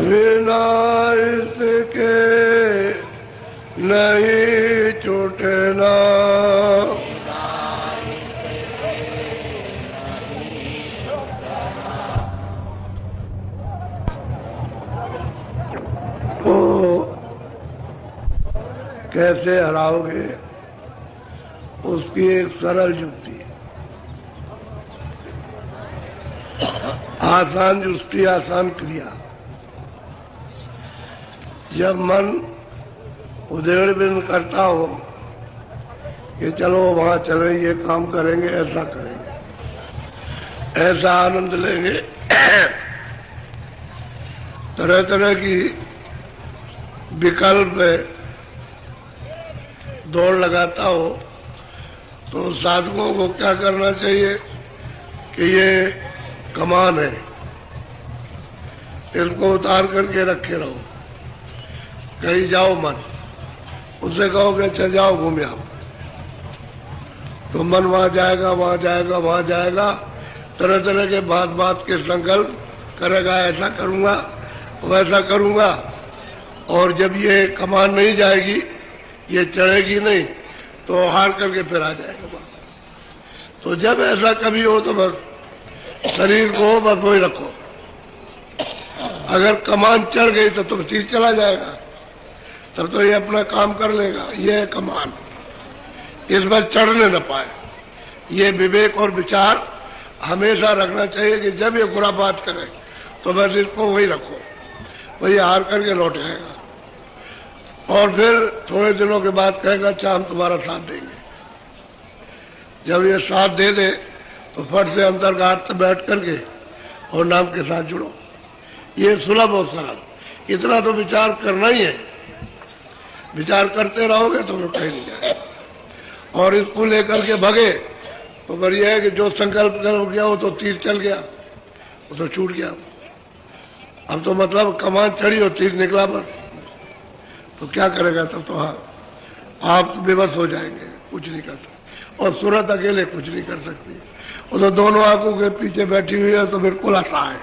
बिना इसके नहीं छूटना, तो कैसे हराओगे? उसकी एक सरल युक्ति, आसान युक्ति, आसान क्रिया। जब मन उधेड़ बिन करता हो कि चलो वहां चलें, ये काम करेंगे, ऐसा करेंगे, ऐसा आनंद लेंगे, तरह तरह की विकल्प दौड़ लगाता हो, तो साधकों को क्या करना चाहिए कि ये कमान है, इसको उतार करके रखे रहो। कहीं जाओ मत, उससे कहोगे अच्छा जाओ घूम आओ, तो मन वहां जाएगा, वहां जाएगा, वहां जाएगा, तरह तरह के बात बात के संकल्प करेगा, ऐसा करूंगा, वैसा करूंगा, और जब ये कमान नहीं जाएगी, ये चढ़ेगी नहीं, तो हार करके फिर आ जाएगा। तो जब ऐसा कभी हो तो बस शरीर को बस वही रखो। अगर कमान चढ़ गई तो तुम तीर चला जाएगा, तब तो ये अपना काम कर लेगा। ये है कमान, इस पर चढ़ने न पाए। ये विवेक और विचार हमेशा रखना चाहिए कि जब ये बुरा बात करे तो बस इसको वही रखो, वही हार करके लौट आएगा। और फिर थोड़े दिनों के बाद कहेगा अच्छा हम तुम्हारा साथ देंगे। जब ये साथ दे दे तो फट से अंतर्घात में बैठ करके और नाम के साथ जुड़ो। ये सुलभ और सरल, इतना तो विचार करना ही है। विचार करते रहोगे तो कहीं नहीं जाएगा। और इसको लेकर के भगे तो फिर यह है कि जो संकल्प कर गया वो तो तीर चल गया, वो तो छूट गया। अब तो मतलब कमान चढ़ी और तीर निकला बस, तो क्या करेगा? तब तो हाँ आप बेबस हो जाएंगे, कुछ नहीं कर सकते। और सूरत अकेले कुछ नहीं कर सकती, वो तो दोनों आंखों के पीछे बैठी हुई है, तो बिल्कुल असहाय है।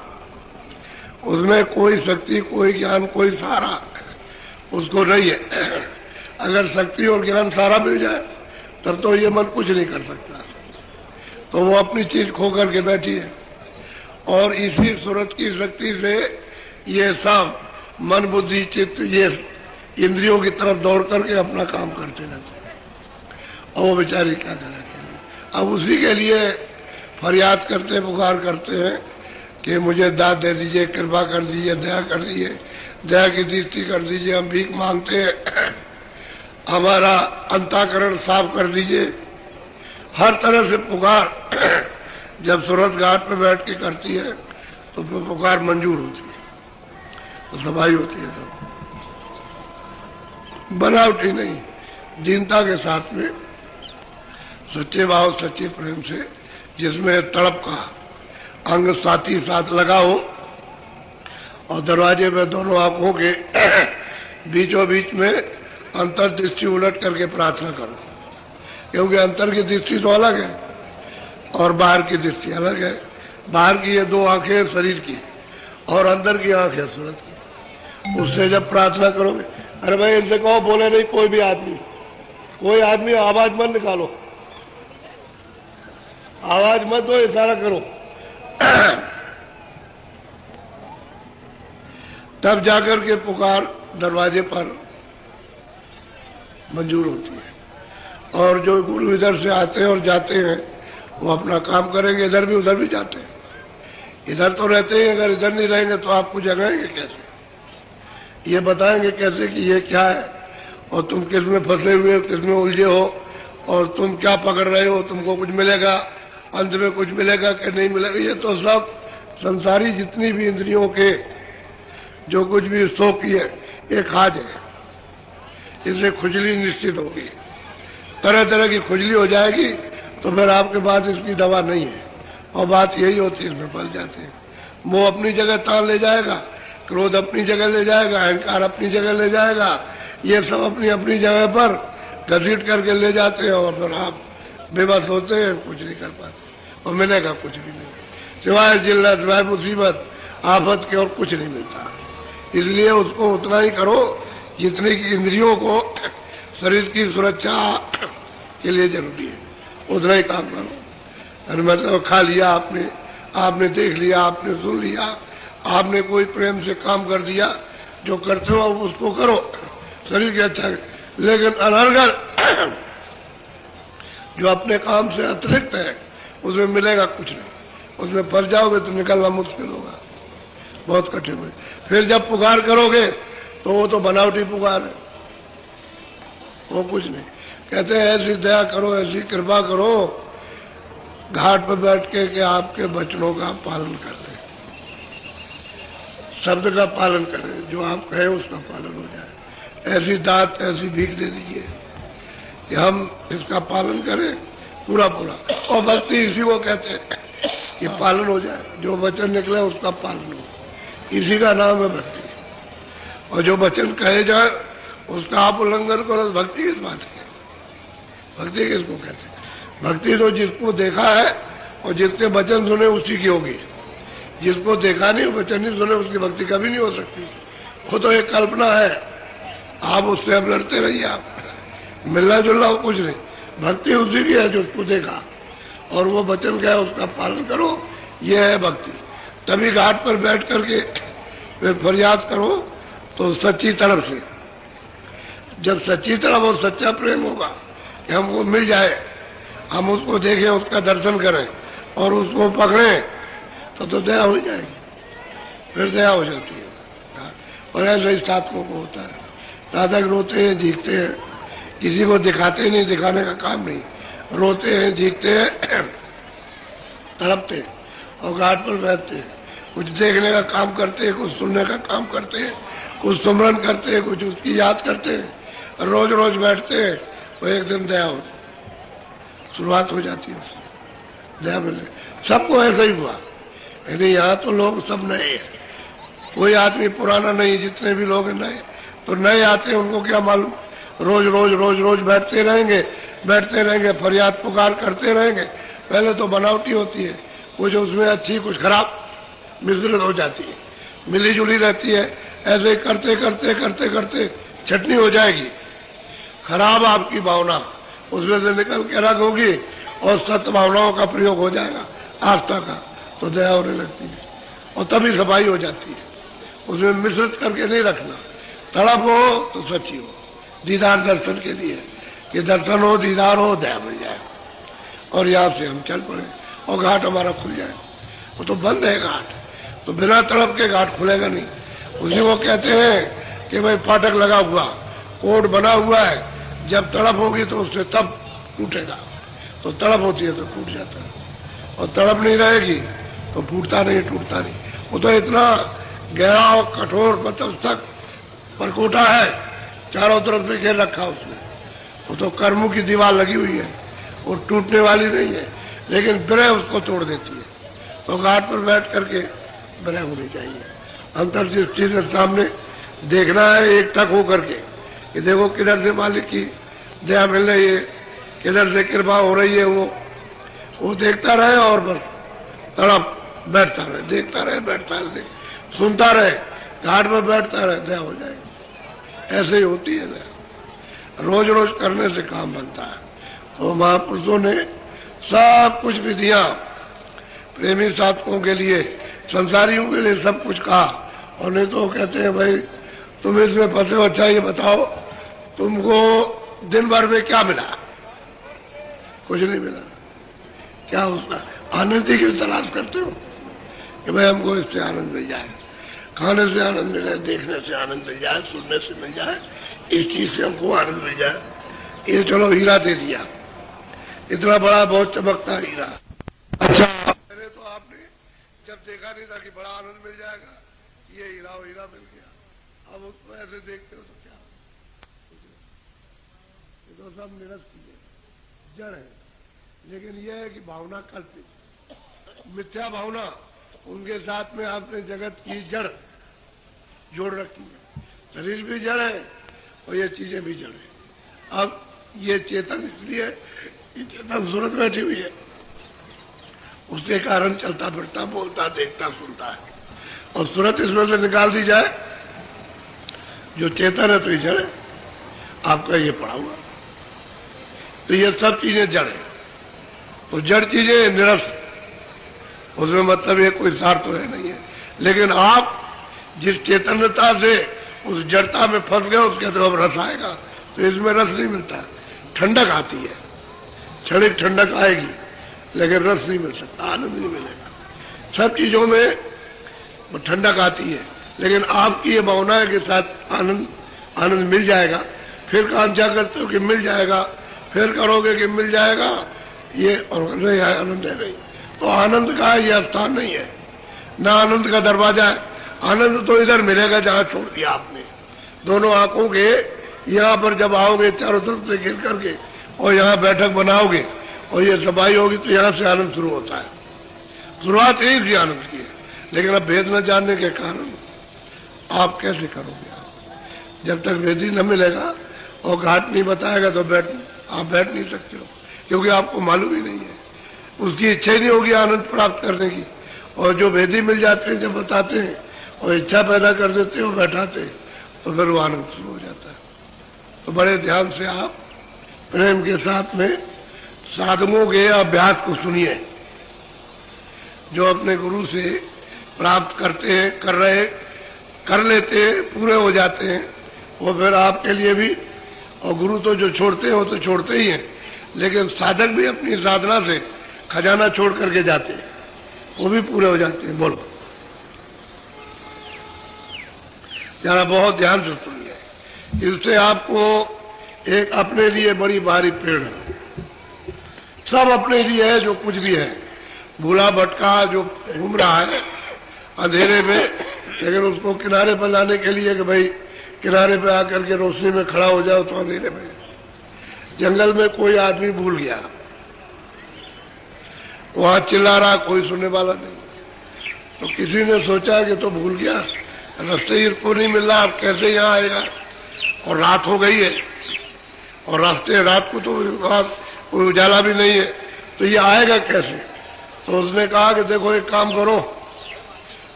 उसमें कोई शक्ति, कोई ज्ञान, कोई सहारा उसको नहीं है। अगर शक्ति और ज्ञान सारा मिल जाए तब तो ये मन कुछ नहीं कर सकता। तो वो अपनी चीज खो करके बैठी है, और इसी सूरत की शक्ति से ये सब मन, बुद्धि, चित्त, ये इंद्रियों की तरफ दौड़ करके अपना काम करते रहते हैं। और वो बेचारी क्या करेंगे? अब उसी के लिए फरियाद करते, पुकार करते हैं कि मुझे दाद दे दीजिए, कृपा कर दीजिए, दया कर दीजिए, दया की दृष्टि कर दीजिए। हम भीख मांगते हैं, हमारा अंतःकरण साफ कर दीजिए। हर तरह से पुकार जब सूरत घाट पे बैठ के करती है तो फिर पुकार मंजूर होती है, तो सफाई होती है। सब बनावटी नहीं, दीनता के साथ में, सच्चे भाव, सच्चे प्रेम से, जिसमें तड़प का अंग साथी साथ लगा हो, और दरवाजे में दोनों आंखों के बीचों बीच में अंतर्दृष्टि उलट करके प्रार्थना करो। क्योंकि अंतर की दृष्टि तो अलग है और बाहर की दृष्टि अलग है। बाहर की ये दो आंखें शरीर की, और अंदर की आंख है सूरत की। उससे जब प्रार्थना करोगे, अरे भाई इनसे कहो बोले नहीं कोई आदमी आवाज मत निकालो, आवाज मत दो, इशारा करो। तब जाकर के पुकार दरवाजे पर मंजूर होती है। और जो गुरु इधर से आते हैं और जाते हैं वो अपना काम करेंगे, इधर भी उधर भी जाते हैं। इधर तो रहते हैं, अगर इधर नहीं रहेंगे तो आपको जगाएंगे कैसे? ये बताएंगे कैसे कि ये क्या है, और तुम किस में फंसे हुए हो, किस में उलझे हो, और तुम क्या पकड़ रहे हो, तुमको कुछ मिलेगा, अंत में कुछ मिलेगा कि नहीं मिलेगा। ये तो सब संसारी जितनी भी इंद्रियों के जो कुछ भी शौक है, ये खाज है। इससे खुजली निश्चित होगी, तरह तरह की खुजली हो जाएगी, तो फिर आपके पास इसकी दवा नहीं है। और बात यही होती है, इसमें फंस जाते हैं। मोह अपनी जगह तान ले जाएगा, क्रोध अपनी जगह ले जाएगा, अहंकार अपनी जगह ले जाएगा, ये सब अपनी अपनी जगह पर घसीट करके ले जाते हैं, और फिर आप बेबस होते हैं, कुछ नहीं कर पाते, और मिलेगा कुछ भी नहीं, सिवाय जिल्लत, सिवाय मुसीबत, आफत के और कुछ नहीं मिलता। इसलिए उसको उतना ही करो जितने की इंद्रियों को शरीर की सुरक्षा के लिए जरूरी है, उतना ही काम करो। और मतलब खा लिया आपने, आपने देख लिया, आपने सुन लिया, आपने कोई प्रेम से काम कर दिया, जो करते हो उसको करो, शरीर की अच्छा है। लेकिन अनर्गल जो अपने काम से अतिरिक्त है, उसमें मिलेगा कुछ नहीं, उसमें फंस जाओगे तो निकलना मुश्किल होगा, बहुत कठिन है। फिर जब पुकार करोगे तो वो तो बनावटी पुकार है, वो कुछ नहीं। कहते हैं ऐसी दया करो, ऐसी कृपा करो घाट पर बैठ के आपके वचनों का पालन कर दे, शब्द का पालन करें, जो आप कहें उसका पालन हो जाए। ऐसी दात, ऐसी भीख दे दीजिए कि हम इसका पालन करें पूरा पूरा। और भक्ति इसी को कहते हैं कि पालन हो जाए, जो वचन निकले उसका पालन हो, इसी का नाम है भक्ति। और जो वचन कहे जाए उसका आप उल्लंघन करो तो भक्ति किस बात की? भक्ति किसको कहते हैं? भक्ति तो जिसको देखा है और जिसके वचन सुने उसी की होगी। जिसको देखा नहीं, वचन नहीं सुने, उसकी भक्ति कभी नहीं हो सकती। वो तो एक कल्पना है, आप उससे अब लड़ते रहिए, आप मिलना जुलना कुछ नहीं। भक्ति उसी की है जो उसको देखा और वो वचन क्या है उसका पालन करो, ये है भक्ति। तभी घाट पर बैठ करके फिर फरियाद करो तो सच्ची तरफ से, जब सच्ची तरफ और सच्चा प्रेम होगा कि हमको मिल जाए, हम उसको देखें, उसका दर्शन करें और उसको पकड़ें, तो दया हो जाएगी, फिर दया हो जाती है। और ऐसा ही साधकों को होता है, साधक रोते हैं, झीकते हैं, किसी को दिखाते नहीं, दिखाने का काम नहीं, रोते हैं, झीकते हैं, तड़पते हैं और घाट पर बैठते हैं, कुछ देखने का काम करते हैं, कुछ सुनने का काम करते हैं, कुछ सुमरन करते हैं, कुछ उसकी याद करते हैं, रोज रोज बैठते हैं, वो एक दिन दया हो, शुरुआत हो जाती है उसकी, दया मिलने। सबको ऐसा ही हुआ, यानी यहाँ तो लोग सब नए हैं, कोई आदमी पुराना नहीं, जितने भी लोग नए, तो नए आते हैं, उनको क्या मालूम, रोज रोज रोज रोज बैठते रहेंगे, फरियाद पुकार करते रहेंगे। पहले तो बनावटी होती है, कुछ उसमें अच्छी कुछ खराब मिश्रित हो जाती है, मिली जुली रहती है। ऐसे करते करते करते करते चटनी हो जाएगी, खराब आपकी भावना उसमें से निकल के अलग होगी और सत्य भावनाओं का प्रयोग हो जाएगा, आस्था का, तो दया होने लगती है और तभी सफाई हो जाती है। उसमें मिश्रित करके नहीं रखना, तड़प हो तो सच्ची हो, दीदार दर्शन के लिए, कि दर्शन हो, दीदार हो, दया मिल जाए और यहाँ से हम चल पड़े और घाट हमारा खुल जाए। वो तो बंद है घाट, तो बिना तड़प के घाट खुलेगा नहीं। उसी को कहते हैं कि भाई फाटक लगा हुआ, कोड बना हुआ है, जब तड़प होगी तो उससे तब टूटेगा, तो तड़प होती है तो टूट जाता है, और तड़प नहीं रहेगी तो फूटता नहीं, टूटता नहीं। वो तो इतना गहरा और कठोर तक परकोटा है, चारों तरफ से घेर रखा उसने, वो तो कर्मों की दीवार लगी हुई है, वो टूटने वाली नहीं है, लेकिन विरह उसको तोड़ देती है। तो घाट पर बैठ करके विरह होनी चाहिए, अंतर्दृष्टि के सामने देखना है, एक टक हो करके कि देखो किधर से मालिक की दया मिल रही है, किधर से कृपा हो रही है, वो देखता रहे और बस तड़प बैठता रहे, देखता रहे, बैठता रहे, सुनता रहे, घाट पर बैठता रहे, दया हो जाएगी। ऐसे ही होती है दया, रोज रोज करने से काम बनता है। तो महापुरुषों ने सब कुछ विधियां प्रेमी साधकों के लिए, संसारियों के लिए सब कुछ कहा, और नहीं तो कहते हैं भाई तुम इसमें फंसे हो, अच्छा ये बताओ तुमको दिन भर में क्या मिला? कुछ नहीं मिला। क्या उसका आनंद की तलाश करते हो कि भाई हमको इससे आनंद मिल जाए, खाने से आनंद मिले, देखने से आनंद मिल जाए, सुनने से मिल जाए, इस चीज से हमको आनंद मिल जाए। ये चलो हीरा दे दिया, इतना बड़ा बहुत चमकता हीरा, अच्छा पहले तो आपने जब देखा नहीं था कि बड़ा आनंद मिल जाएगा, ये हीरा मिल गया, अब उसको ऐसे देखते हो तो क्या, ये तो सब निरस्त है, जड़ है। लेकिन यह है कि भावना कल्पित, मिथ्या भावना, उनके साथ में आपने जगत की जड़ जोड़ रखी है, शरीर भी जड़ है और ये चीजें भी जड़ है। अब ये चेतन इसलिए, ये चेतन सूरत बैठी हुई है, उसके कारण चलता फिरता, बोलता, देखता, सुनता है, और सूरत इसमें से निकाल दी जाए जो चेतन है तो ये जड़ है, आपका ये पड़ा हुआ। तो ये सब चीजें जड़ है। तो जड़ चीजें निरस, उसमें मतलब ये कोई सार तो है नहीं है। लेकिन आप जिस चैतन्यता से उस जड़ता में फंस गए, उसके तो अब रस आएगा। तो इसमें रस नहीं मिलता, ठंडक आती है, क्षणिक ठंडक आएगी, लेकिन रस नहीं मिल सकता, आनंद नहीं मिलेगा। सब चीजों में ठंडक आती है, लेकिन आपकी ये भावना है कि साथ आनंद मिल जाएगा, फिर कांक्षा करते हो कि मिल जाएगा, फिर करोगे कि मिल जाएगा, ये और नहीं है, आनंद है नहीं। तो आनंद का ये स्थान नहीं है, ना आनंद का दरवाजा है। आनंद तो इधर मिलेगा जहां छोड़ दिया आपने। दोनों आंखों के यहाँ पर जब आओगे चारों तरफ से घिर करके और यहाँ बैठक बनाओगे और ये सफाई होगी, तो यहाँ से आनंद शुरू होता है। शुरुआत एक ही आनंद की है, लेकिन अब भेद न जानने के कारण आप कैसे करोगे? जब तक भेद ही न मिलेगा और घाट नहीं बताएगा तो आप बैठ नहीं सकते हो, क्योंकि आपको मालूम ही नहीं है। उसकी इच्छा ही नहीं होगी आनंद प्राप्त करने की। और जो भेदी मिल जाते हैं, जब बताते हैं और इच्छा पैदा कर देते हो, बैठाते, तो फिर वो आनंद शुरू हो जाता है। तो बड़े ध्यान से आप प्रेम के साथ में साधकों के अभ्यास को सुनिए, जो अपने गुरु से प्राप्त करते हैं, कर लेते हैं, पूरे हो जाते हैं, वो फिर आपके लिए भी। और गुरु तो जो छोड़ते हैं वो तो छोड़ते ही हैं, लेकिन साधक भी अपनी साधना से खजाना छोड़ करके जाते हैं, वो भी पूरे हो जाते हैं। बोलो जरा बहुत ध्यान से सुनिए, इससे आपको एक अपने लिए बड़ी भारी प्रेरणा। सब अपने लिए है, जो कुछ भी है, भूला भटका जो घूम रहा है अंधेरे में, लेकिन उसको किनारे पर लाने के लिए कि भाई किनारे पे आकर के रोशनी में खड़ा हो जाओ, तो अंधेरे में। जंगल में कोई आदमी भूल गया, वहां चिल्ला रहा, कोई सुनने वाला नहीं। तो किसी ने सोचा कि तो भूल गया, रास्ते ही को नहीं मिल रहा, अब कैसे यहाँ आएगा? और रात हो गई है, और रात को तो कोई उजाला भी नहीं है, तो ये आएगा कैसे? तो उसने कहा कि देखो एक काम करो,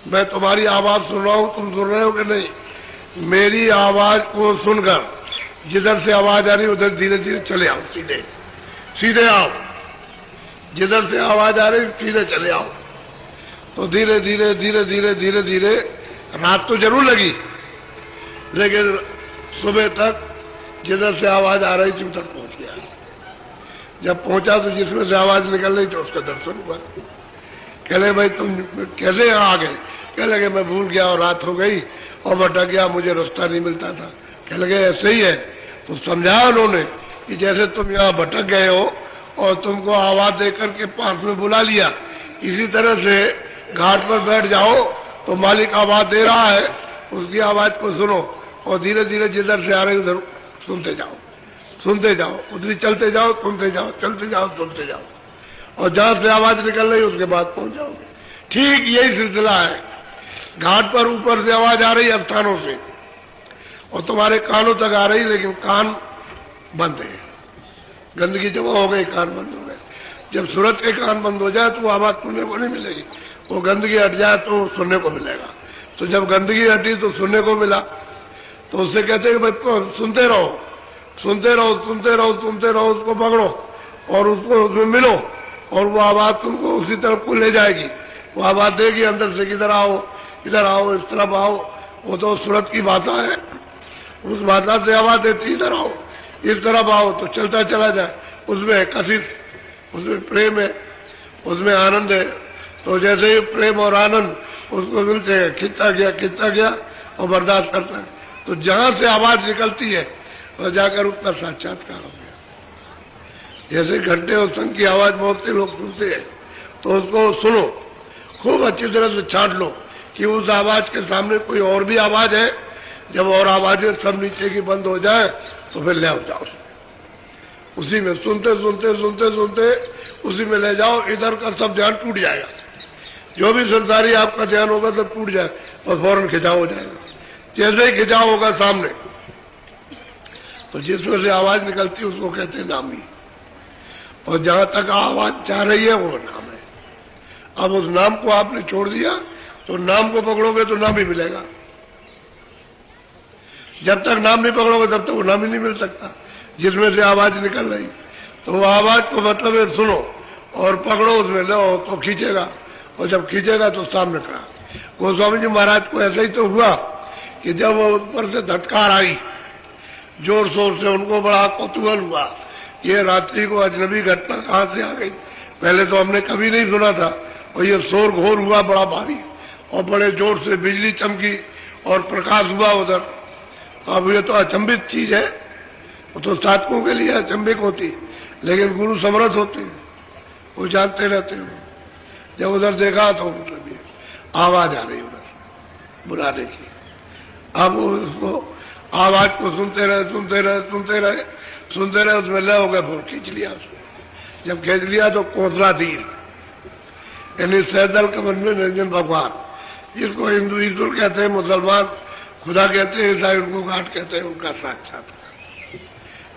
मैं तुम्हारी आवाज सुन रहा हूं, तुम सुन रहे हो कि नहीं? मेरी आवाज को सुनकर जिधर से आवाज आ रही उधर धीरे धीरे चले आओ, सीधे आओ। जिधर से आवाज आ रही सीधे चले आओ। तो धीरे धीरे धीरे धीरे धीरे धीरे रात तो जरूर लगी, लेकिन सुबह तक जिधर से आवाज आ रही थी उधर पहुंच गया। जब पहुंचा तो जिसमें से आवाज निकल रही थी उसका दर्शन हुआ। कह ले भाई तुम कैसे यहाँ आ गए? कह लगे मैं भूल गया और रात हो गई और भटक गया, मुझे रास्ता नहीं मिलता था। कह लगे ऐसे ही है। तो समझाया उन्होंने कि जैसे तुम यहाँ भटक गए हो और तुमको आवाज देकर के पास में बुला लिया, इसी तरह से घाट पर बैठ जाओ, तो मालिक आवाज दे रहा है, उसकी आवाज को सुनो और धीरे धीरे जिधर से आ रहे उधर सुनते जाओ, उधर चलते जाओ, सुनते जाओ, चलते जाओ, सुनते जाओ, और जहां से आवाज निकल रही उसके बाद पहुंच जाओगे। ठीक यही सिलसिला है। घाट पर ऊपर से आवाज आ रही है स्थानों से और तुम्हारे कानों तक आ रही, लेकिन कान बंद है, गंदगी जमा हो गई, कान बंद हो गए। जब सूरत के कान बंद हो जाए तो वो आवाज सुनने को नहीं मिलेगी, वो गंदगी हट जाए तो सुनने को मिलेगा। तो जब गंदगी हटी तो सुनने को मिला, तो उससे कहते हैं भाई सुनते रहो, सुनते रहो, सुनते रहो, सुनते रहो, उसको पकड़ो और उसको उसमें मिलो, और वो आवाज तुमको उसी तरफ को ले जाएगी। वो आवाज देगी अंदर से, इधर आओ, इधर आओ, इस तरफ आओ। वो तो सूरत की भाषा है, उस भाषा से आवाज देती इधर आओ, इस तरफ आओ, तो चलता चला जाए। उसमें कशिश, उसमें प्रेम है, उसमें आनंद है। तो जैसे ही प्रेम और आनंद उसको मिलते हैं, खिंचता गया और बर्दाश्त करता है। तो जहां से आवाज निकलती है और जाकर उसका साक्षात्कार हो गया। जैसे घंटे और शंख की आवाज बहुत से लोग सुनते हैं, तो उसको सुनो, खूब अच्छी तरह से छांट लो कि उस आवाज के सामने कोई और भी आवाज है। जब और आवाजें सब नीचे की बंद हो जाए तो फिर ले जाओ, उसी में सुनते सुनते सुनते सुनते उसी में ले जाओ। इधर का सब ध्यान टूट जाएगा, जो भी संसारी आपका ध्यान होगा सब टूट जाए और फौरन खिंचाव हो जाएगा। जैसे ही खिंचाव होगा सामने, तो जिसमें से आवाज निकलती है उसको कहते हैं नामी, और जहां तक आवाज जा रही है वो नाम है। अब उस नाम को आपने छोड़ दिया तो नाम को पकड़ोगे तो नाम ही मिलेगा। जब तक नाम नहीं पकड़ोगे तब तक वो नाम ही नहीं मिल सकता जिसमें से आवाज निकल रही। तो वो आवाज को मतलब है सुनो और पकड़ो, उसमें लो तो खींचेगा, और जब खींचेगा तो सामने खड़ा। गोस्वामी जी महाराज को ऐसा ही तो हुआ कि जब वो ऊपर से धटकार आई जोर शोर से, उनको बड़ा कौतूहल हुआ ये रात्रि को अजनबी घटना कहाँ से आ गई, पहले तो हमने कभी नहीं सुना था, और ये शोर घोर हुआ बड़ा भारी और बड़े जोर से बिजली चमकी और प्रकाश हुआ उधर। तो अब ये तो अचंभित चीज है, वो तो साधकों के लिए अचंभित होती, लेकिन गुरु समर्थ होते हैं, वो जानते रहते हैं। जब उधर देखा तो मतलब ये आवाज आ रही उधर बुलाने की। अब उसको आवाज को सुनते रहे सुनते रहे सुनते रहे सुनते रहे, उसमें लय हो गए, फिर खींच लिया उसको। जब खींच लिया तो कोसला दीन यानी सैदल कमर में निरंजन भगवान, जिसको हिंदू ईश्वर कहते हैं, मुसलमान खुदा कहते हैं, ईसाई उनको घाट कहते हैं, उनका साक्षात्कार,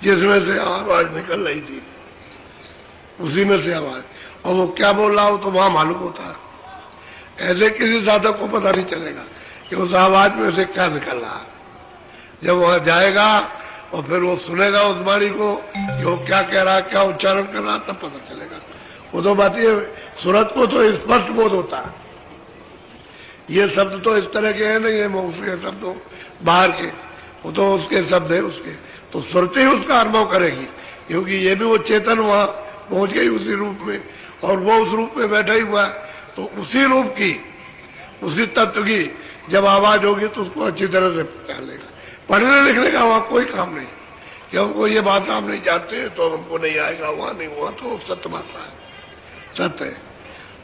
जिसमें से आवाज निकल रही थी उसी में से आवाज। और वो क्या बोल रहा हो तो वहां मालूम होता है, ऐसे किसी साधक को पता नहीं चलेगा कि उस आवाज में से क्या निकल रहा है। जब वहां जाएगा और फिर वो सुनेगा उस वाणी को कि वो क्या कह रहा, क्या उच्चारण कर रहा, तब पता चलेगा। वो तो बात ये सूरत को तो स्पष्ट बोध होता है, ये शब्द तो इस तरह के है नहीं है मुंह के शब्द तो बाहर के, वो तो उसके शब्द है उसके, तो सुरत ही उसका अनुभव करेगी, क्योंकि ये भी वो चेतन वहां पहुंच गई उसी रूप में, और वो उस रूप में बैठा ही हुआ है। तो उसी रूप की, उसी तत्व की जब आवाज होगी तो उसको अच्छी तरह से पहचान लेगा। पढ़ने लिखने का वहां कोई काम नहीं, कि हमको ये बात हम नहीं जानते तो हमको नहीं आएगा, वहां नहीं, वहां तो सत्य भाषा है, सत्य है,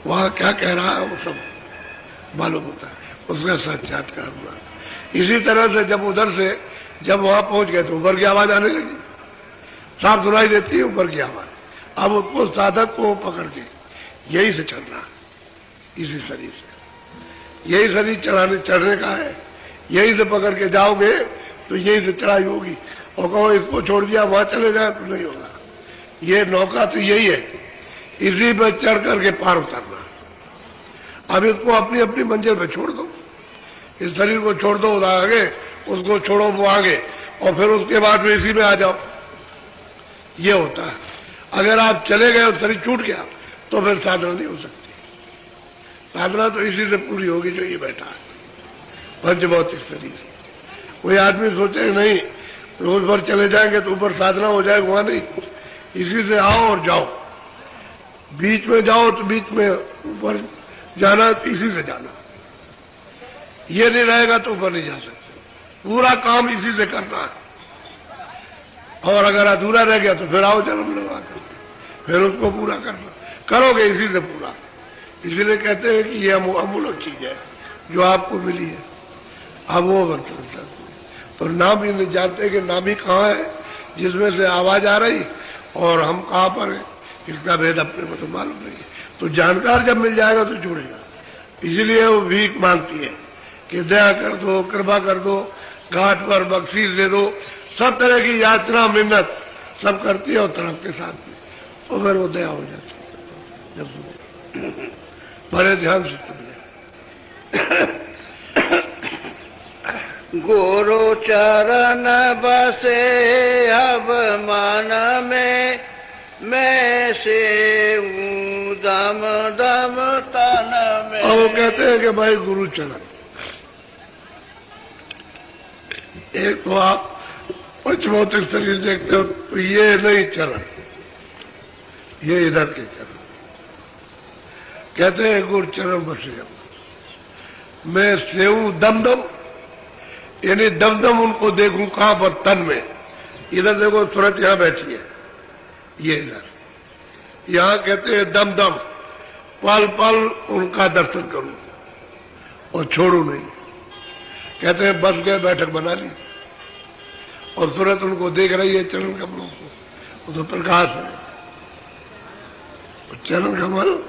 वहां क्या कह रहा है वो सब मालूम होता है, उसका साक्षात्कार हुआ। इसी तरह से जब उधर से जब वहां पहुंच गए तो ऊपर की आवाज आने लगी, साफ सुनाई देती है ऊपर की आवाज। अब उसको साधक को पकड़ के यही से चलना, इसी शरीर से, यही शरीर चढ़ने का है, यही से पकड़ के जाओगे तो यही से चढ़ाई होगी। और कहो इसको छोड़ दिया वहां चले जाए तो नहीं होगा। ये नौका तो यही है, इसी पर चढ़ करके पार उतरना। अब इसको अपनी अपनी मंजिल पे छोड़ दो, इस शरीर को छोड़ दो उधर आगे, उसको छोड़ो वो आगे, और फिर उसके बाद में इसी में आ जाओ। ये होता है। अगर आप चले गए और शरीर छूट गया तो फिर साधना नहीं हो सकती। साधना तो इसी से पूरी होगी जो ये बैठा है पंचभौतिक शरीर। कोई आदमी सोचे नहीं रोज भर चले जाएंगे तो ऊपर साधना हो जाएगा, वहां नहीं, इसी से आओ और जाओ। बीच में जाओ तो बीच में ऊपर जाना, इसी से जाना। ये नहीं रहेगा तो ऊपर नहीं जा सकते। पूरा काम इसी से करना है, और अगर अधूरा रह गया तो फिर आओ जन्म लगा कर, फिर उसको पूरा करना, करोगे इसी से पूरा। इसीलिए कहते हैं कि ये अमूल्य चीज है जो आपको मिली है, अब वो बर्तन सकते। तो नाम ही नहीं जानते कि नाम ही कहाँ है जिसमें से आवाज आ रही और हम कहाँ पर है, इसका भेद अपने को तो मालूम नहीं है। तो जानकार जब मिल जाएगा तो जुड़ेगा। इसीलिए वो भीख मांगती है कि दया कर दो, कृपा कर दो, घाट पर बख्शीश दे दो, सब तरह की याचना मिन्नत सब करती है, और तरफ के साथ में तो फिर वो दया हो जाती है। जब बड़े ध्यान से सुनिए। गुरु चरण बसे अब मन में, मैं से दम दम तन में। और वो कहते हैं कि भाई गुरु चरण, एक तो आप पंचभौतिक शरीर देखते हो तो ये नहीं चरण, ये इधर के चरण। कहते हैं गुरु चरण बसे मैं सेऊ दम दम, यानी दम दम उनको देखूं कहां पर, तन में। इधर देखो सूरत यहां बैठी है, ये इधर, यहां कहते हैं दम दम, पल पल उनका दर्शन करूं और छोड़ू नहीं। कहते हैं बस गए, बैठक बना ली, और सूरत उनको देख रही है चरण कमलों को, वो तो प्रकाश है। चरण कमल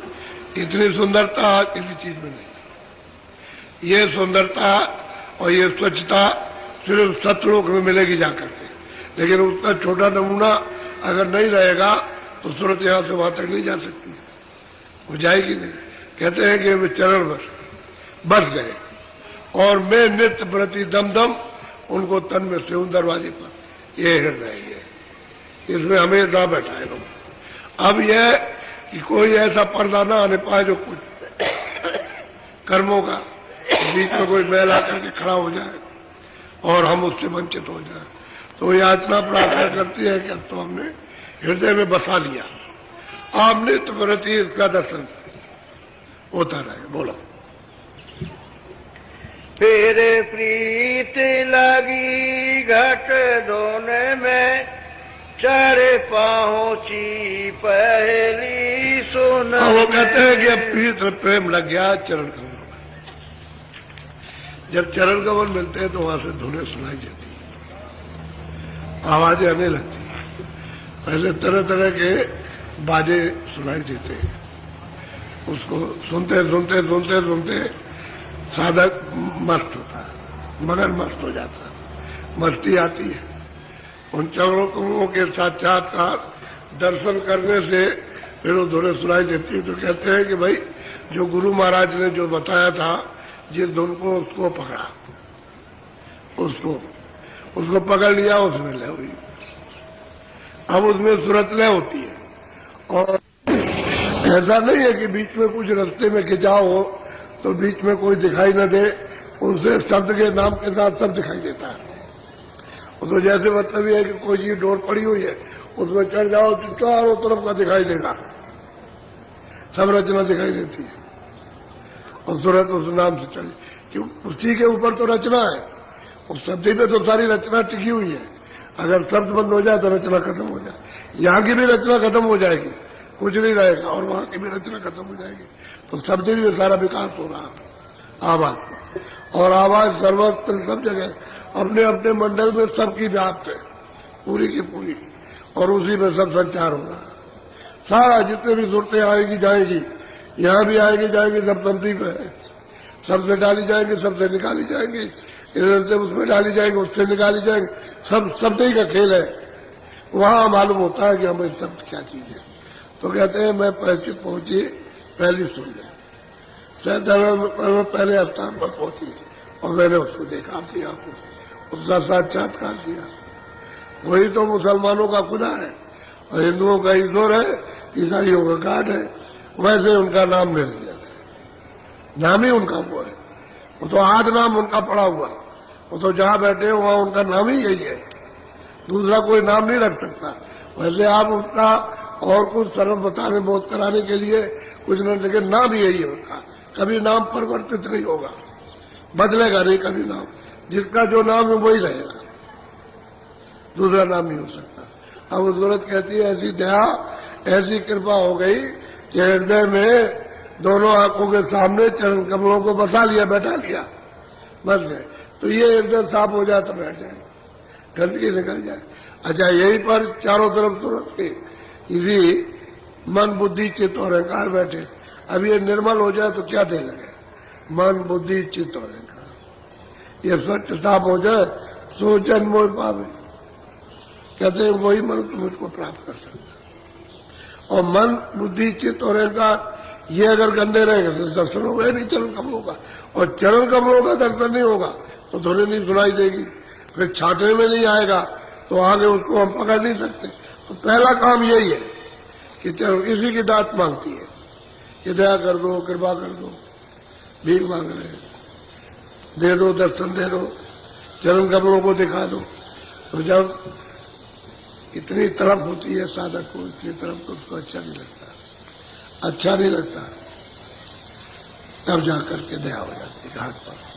इतनी सुंदरता किसी चीज में नहीं। ये सुंदरता और ये स्वच्छता सिर्फ सतलोक में मिलेगी जाकर के, लेकिन उसका छोटा नमूना अगर नहीं रहेगा तो सूरत यहां से वहां तक नहीं जा सकती, वो जाएगी नहीं। कहते हैं कि वे चरण बस गए, और मैं नित्य प्रति दम दम उनको तन में से उन दरवाजे पर ये हृदय है, इसमें हमेशा बैठाए लोग। अब यह कि कोई ऐसा पर्दा ना आने पाए जो कुछ कर्मों का बीच में कोई मैल आकर के खड़ा हो जाए और हम उससे वंचित हो जाए। तो याचना प्रार्थना करती है कि अब तो हमने हृदय में बसा लिया, आप नित्य प्रति इसका दर्शन होता रहे। बोलो। फिर प्रीत लगी घट धोने में, चढ़े पहुंची पहली सुन। वो कहते हैं कि अब प्रीत प्रेम लग गया चरण कमल। जब चरण कमल मिलते हैं तो वहां से धुनें सुनाई देती है, आवाजें आने लगती है। पहले तरह तरह के बाजे सुनाई देते हैं, उसको सुनते सुनते सुनते सुनते साधक मस्त होता है, मगर मस्त हो जाता है, मस्ती आती है। उन चरणों कमलों के साक्षात्कार दर्शन करने से फिर वो धुनें सुनाई देती है। तो कहते हैं कि भाई जो गुरु महाराज ने जो बताया था, जिस धुन को उसको पकड़ा, उसको पकड़ लिया, उसमें लय हुई। अब उसमें सूरत लय होती है। और ऐसा नहीं है कि बीच में कुछ रास्ते में खिंचाव हो तो बीच में कोई दिखाई न दे, उनसे शब्द के नाम के साथ सब दिखाई देता है। तो जैसे मतलब ये है कि कोई चीज डोर पड़ी हुई है, उसमें चढ़ जाओ तो चारों तरफ का दिखाई देगा, सब रचना दिखाई देती है। और सूरत उस नाम से चली, क्यों? उसी के ऊपर तो रचना है, उस शब्द पे तो सारी रचना टिकी हुई है। अगर शब्द बंद हो जाए तो रचना खत्म हो जाए। यहाँ की भी रचना खत्म हो जाएगी, कुछ नहीं रहेगा, और वहां की भी रचना खत्म हो जाएगी। तो शब्द में सारा विकास हो रहा है आवाज का। और आवाज सर्वत्र सब जगह अपने अपने मंडल में सबकी व्याप्त है, पूरी की पूरी, और उसी में सब संचार हो रहा है। सारा जितने भी सूरतें आएगी जाएगी, यहाँ भी आएगी जाएगी, सब तंत्री पे है, सबसे डाली जाएंगी, सबसे निकाली जाएंगी, इधर से उसमें डाली जाएंगी, उससे निकाली जाएंगी, सब शब्द ही का खेल है। वहां मालूम होता है कि हमें शब्द क्या चीज है। तो कहते हैं मैं पहुंची पहली सुन ले, पहले स्थान पर पहुंची और मैंने उसको देखा अपनी आंखों से, उसका साक्षात्कार किया। वही तो मुसलमानों का खुदा है और हिंदुओं का ईश्वर है, ईसाइयों का गॉड है। वैसे उनका नाम ले लिया, नाम ही उनका वो है। वो तो आज नाम उनका पड़ा हुआ, वो तो जहां बैठे हो वहां उनका नाम ही यही है, दूसरा कोई नाम नहीं रख सकता। वैसे आप उसका और कुछ सरल बताने बोध कराने के लिए कुछ न, लेकिन नाम यही है उनका। कभी नाम परिवर्तित नहीं होगा, बदलेगा नहीं कभी नाम, जिसका जो नाम है वही रहेगा, दूसरा नाम नहीं हो सकता। अब हजरत कहती है ऐसी दया ऐसी कृपा हो गई कि हृदय में दोनों आंखों के सामने चरण कमलों को बसा लिया, बैठा लिया, बस गए। तो ये हृदय साफ हो जाए तो बैठ जाए, गंदगी निकल जाए। अच्छा, यही पर चारों तरफ सूरत के इसी मन बुद्धि चित्त और अहंकार बैठे। अब ये निर्मल हो जाए तो क्या दे लगे, मन बुद्धि चित्त और अहंकार ये स्वच्छ साफ हो जाए, सो जन्म पावे। कहते हैं वही मन तुम मुझको प्राप्त कर सकते। और मन बुद्धि चित्त और अहंकार ये अगर गंदे रहेंगे तो दर्शन होगा नहीं चरण कमलों का, और चरण कमलों का दर्शन नहीं होगा तो धुनें नहीं सुनाई देगी, फिर छाटने में नहीं आएगा तो आगे उसको हम पकड़ नहीं सकते। तो पहला काम यही है कि चरण इसी की दात मांगती है कि दया कर दो, कृपा कर दो, भीख मांग रहे हैं, दे दो, दर्शन दे दो, चरण कमलों को दिखा दो। तो जब इतनी तड़प होती है साधक को, इतनी तड़प तो उसको अच्छा नहीं लगता, अच्छा नहीं लगता, तब जाकर के दया हो जाती है। घाट पर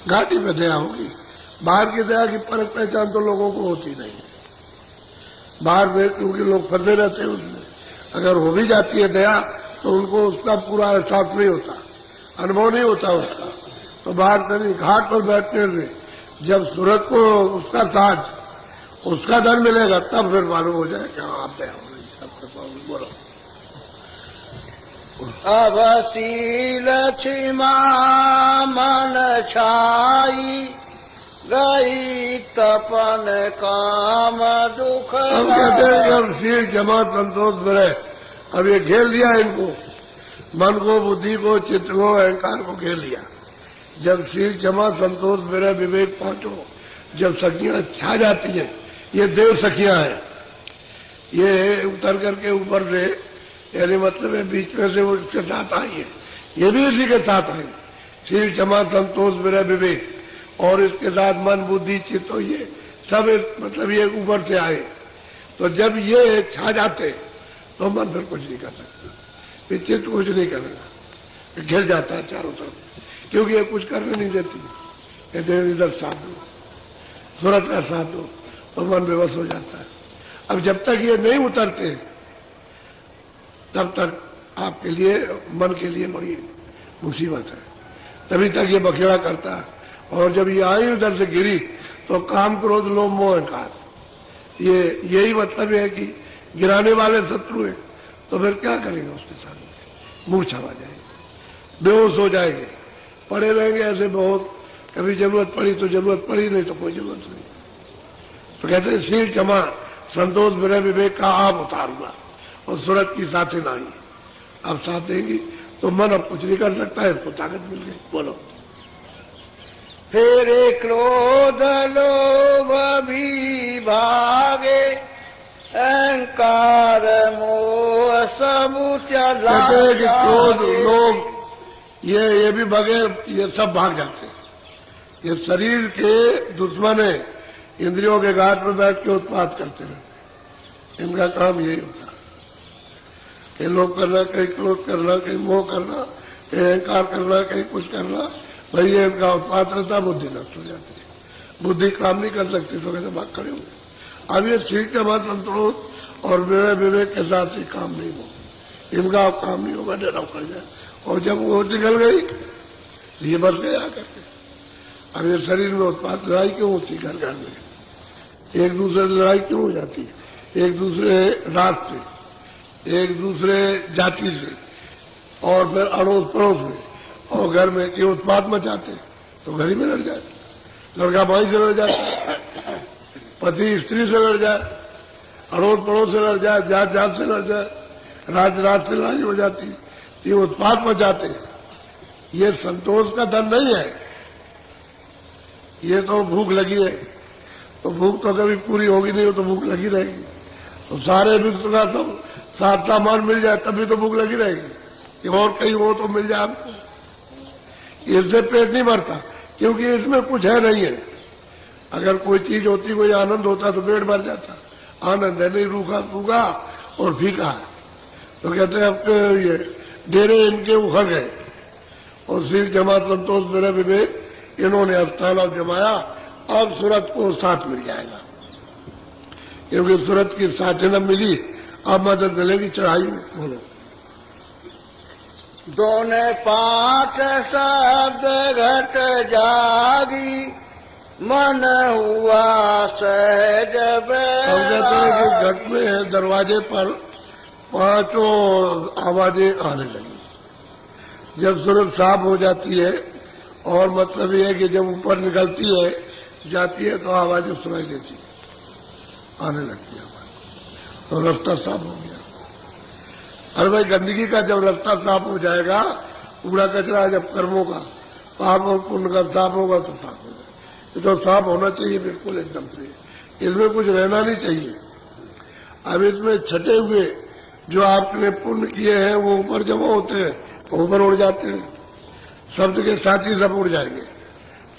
घाटी पे दया होगी, बाहर की दया की परख पहचान तो लोगों को होती नहीं, बाहर में क्योंकि लोग फंसे रहते हैं उसमें। अगर हो भी जाती है दया तो उनको उसका पूरा एहसास नहीं होता, अनुभव नहीं होता उसका। तो बाहर कहीं घाट पर बैठने से जब सूरत को उसका साज, उसका धन मिलेगा, तब फिर मालूम हो जाए कि हाँ आप दया हो रही, सबके बोलो। अवसी लक्ष्मा मन छाई गई तपन काम दुख। हम कहते हैं कि अब शील जमा संतोष मिले, अब ये घेर लिया इनको, मन को, बुद्धि को, चित्त को, अहंकार को घेर लिया। जब शील जमा संतोष मेरे विवेक पहुंचो, जब सखियां छा जाती हैं, ये देव सखियां हैं, ये उतर करके ऊपर से, यानी मतलब है बीच में से वो उसके साथ आई है, ये भी इसी के साथ आई, शील क्षमा संतोष विरह विवेक, और इसके साथ मन बुद्धि चित्त, तो ये सब मतलब ये ऊपर से आए। तो जब ये छा जाते तो मन फिर कुछ नहीं कर सकता, फिर चित्त कुछ नहीं करेगा, घिर जाता है चारों तरफ, क्योंकि ये कुछ करने नहीं देती। इधर साथ दो, सूरत का साथ दो, तो मन बेबस हो जाता है। अब जब तक ये नहीं उतरते तब तक आपके लिए, मन के लिए बड़ी मुसीबत है, तभी तक ये बखेड़ा करता है। और जब ये आई उधर से गिरी तो काम क्रोध लोभ मोह अहंकार, ये यही मतलब है कि गिराने वाले शत्रु है, तो फिर क्या करेंगे उसके साथ? मूर्छा आ जाएगी, बेहोश हो जाएंगे, पड़े रहेंगे ऐसे बहुत, कभी जरूरत पड़ी तो जरूरत पड़ी, नहीं तो कोई जरूरत नहीं। तो कहते हैं शील क्षमा संतोष विनय विवेक का आप उतारना, और सूरत की साथी नहीं, अब साथ देंगी तो मन अब कुछ नहीं कर सकता है, इसको ताकत मिल गई। बोलो। फिर क्रोध लोभ भी भागे, अहंकार मोह सब चला कहते हैं कि क्रोध लोभ ये भी बगैर, ये सब भाग जाते हैं। ये शरीर के दुश्मन है, इंद्रियों के घाट में बैठ के उत्पाद करते रहते हैं, इनका काम यही होता है। कहीं लोभ करना, कहीं क्रोध करना, कहीं मोह करना, कहीं अहंकार करना, कहीं कुछ करना, भाई ये इनका उत्पाद रहता, बुद्धि नष्ट हो जाती है, बुद्धि काम नहीं कर सकती, तो कहते भाग खड़े होंगे। अब ये ठीक के बाद संतोष और विनय विवेक के साथ ही काम नहीं होगा, इनका काम नहीं होगा, डरा कर जाए। और जब वो निकल गई, ये बस गया करके। अब ये शरीर में उत्पाद लड़ाई क्यों होती घर घर में, एक दूसरे से लड़ाई क्यों हो जाती है, एक दूसरे रात से, एक दूसरे जाति से, और फिर अड़ोस पड़ोस में, और घर में ये उत्पाद मचाते, तो घर ही में लड़ जाए, लड़का भाई से लड़ जाए, पति स्त्री से लड़ जाए, अड़ोस पड़ोस से लड़ जाए, जात जात से लड़ जाए, रात रात से लड़ाई हो जाती, ये उत्पाद मचाते। ये संतोष का धन नहीं है, ये तो भूख लगी है, तो भूख तो कभी पूरी होगी नहीं, हो तो भूख लगी रहेगी। तो सारे विश्व का सब साथ सामान मिल जाए तभी तो भूख लगी रहेगी, कि और कहीं हो तो मिल जाए आपको। इससे पेट नहीं भरता, क्योंकि इसमें कुछ है नहीं है। अगर कोई चीज होती, कोई आनंद होता तो पेट भर जाता, आनंद है नहीं, रूखा सूखा और फीका है। तो कहते हैं अब ये डेरे इनके उखड़ गए, और शील क्षमा संतोष विनय विवेक इन्होंने स्थान अब जमाया, अब सूरत को साथ मिल जाएगा, क्योंकि सूरत की साथ न मिली, अब मदद मिलेगी चढ़ाई में। बोलो। दोने पांच शब्द घट जागी, मन हुआ सहज अब कहते हैं कि घट में दरवाजे पर पांचों आवाजें आने लगी। जब सूरत साफ हो जाती है, और मतलब ये है कि जब ऊपर निकलती है जाती है, तो आवाजें सुनाई देती है, आने लगती है आवाज, तो रास्ता साफ हो गया। अरे भाई गंदगी का जब रास्ता साफ हो जाएगा, कूड़ा कचरा जब कर्मों का पाप और पुण्य का साफ होगा तो साफ हो जाएगा। ये तो साफ होना चाहिए बिल्कुल एकदम से, इसमें कुछ रहना नहीं चाहिए। अब इसमें छटे हुए जो आपने पुण्य किए हैं वो ऊपर जमा होते हैं, तो ऊपर उड़ जाते हैं, शब्द के साथ ही सब उड़ जाएंगे,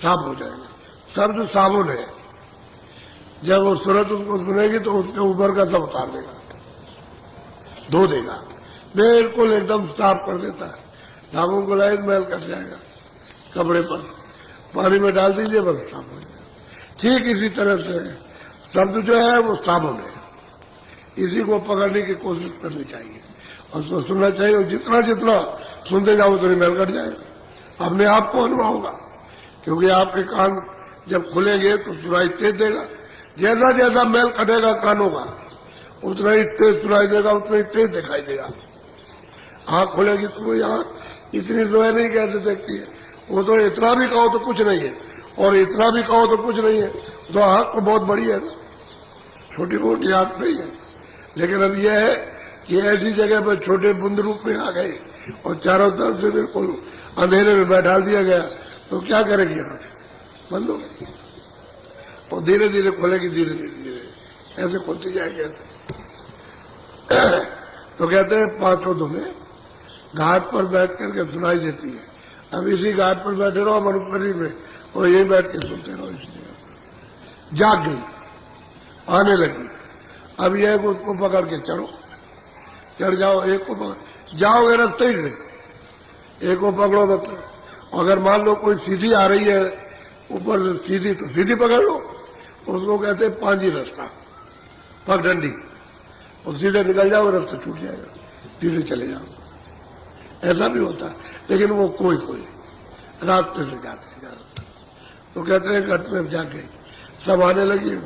साफ हो जाएंगे। शब्द साबुन है, जब वो सूरत उसको सुनेगी तो उसके ऊपर का सब उतार देगा, धो देगा, बिल्कुल एकदम साफ कर देता है। साबुन को लाइट मैल कर जाएगा, कपड़े पर पानी में डाल दीजिए, बस साफ हो जाएगा। ठीक इसी तरह से शब्द जो है वो साबुन है, इसी को पकड़ने की कोशिश करनी चाहिए और उसको सुनना चाहिए, और जितना जितना सुनते जाओ उतनी मैल कट जाएगा, अपने आप को अनुभव होगा। क्योंकि आपके कान जब खुलेंगे तो सुनाई तेज देगा, जैसा जैसा मैल कटेगा कानों का उतना ही तेज सुनाई देगा, उतना ही तेज दिखाई देगा। आंख खुलेगी तो कोई आंख इतनी सुनाई नहीं कैसे देखती है, वो तो इतना भी कहो तो कुछ नहीं है, और इतना भी कहो तो कुछ नहीं है, तो आंख तो बहुत बड़ी है, छोटी मोटी आंख नहीं है। लेकिन अब यह है कि ऐसी जगह पर छोटे बुंद रूप में आ गए और चारों तरफ से बिल्कुल अंधेरे में बैठा दिया गया, तो क्या करेगी आंख? बंद हो गई। और धीरे धीरे खोलेगी, धीरे धीरे धीरे ऐसे खोलती जाएगी ऐसे। तो कहते हैं पांचों धुनें घाट पर बैठ करके सुनाई देती है। अब इसी घाट पर बैठे रहो मनुपुरी में और यही बैठ के सुनते रहो। इसलिए जाग गई, आने लगी। अब यह उसको पकड़ के चढ़ो, चढ़ जाओ। एक को पकड़ जाओगे रखते ही नहीं, एक को पकड़ो मतलब। अगर मान लो कोई सीधी आ रही है ऊपर से सीधी, तो सीधी पकड़ लो, उसको कहते हैं पांजी रास्ता, पगडंडी, और सीधे निकल जाओ, रास्ता छूट जाएगा, सीधे चले जाओ। ऐसा भी होता है, लेकिन वो कोई कोई रास्ते से जाते हैं। तो कहते हैं घट में जाग गई, सब आने लगी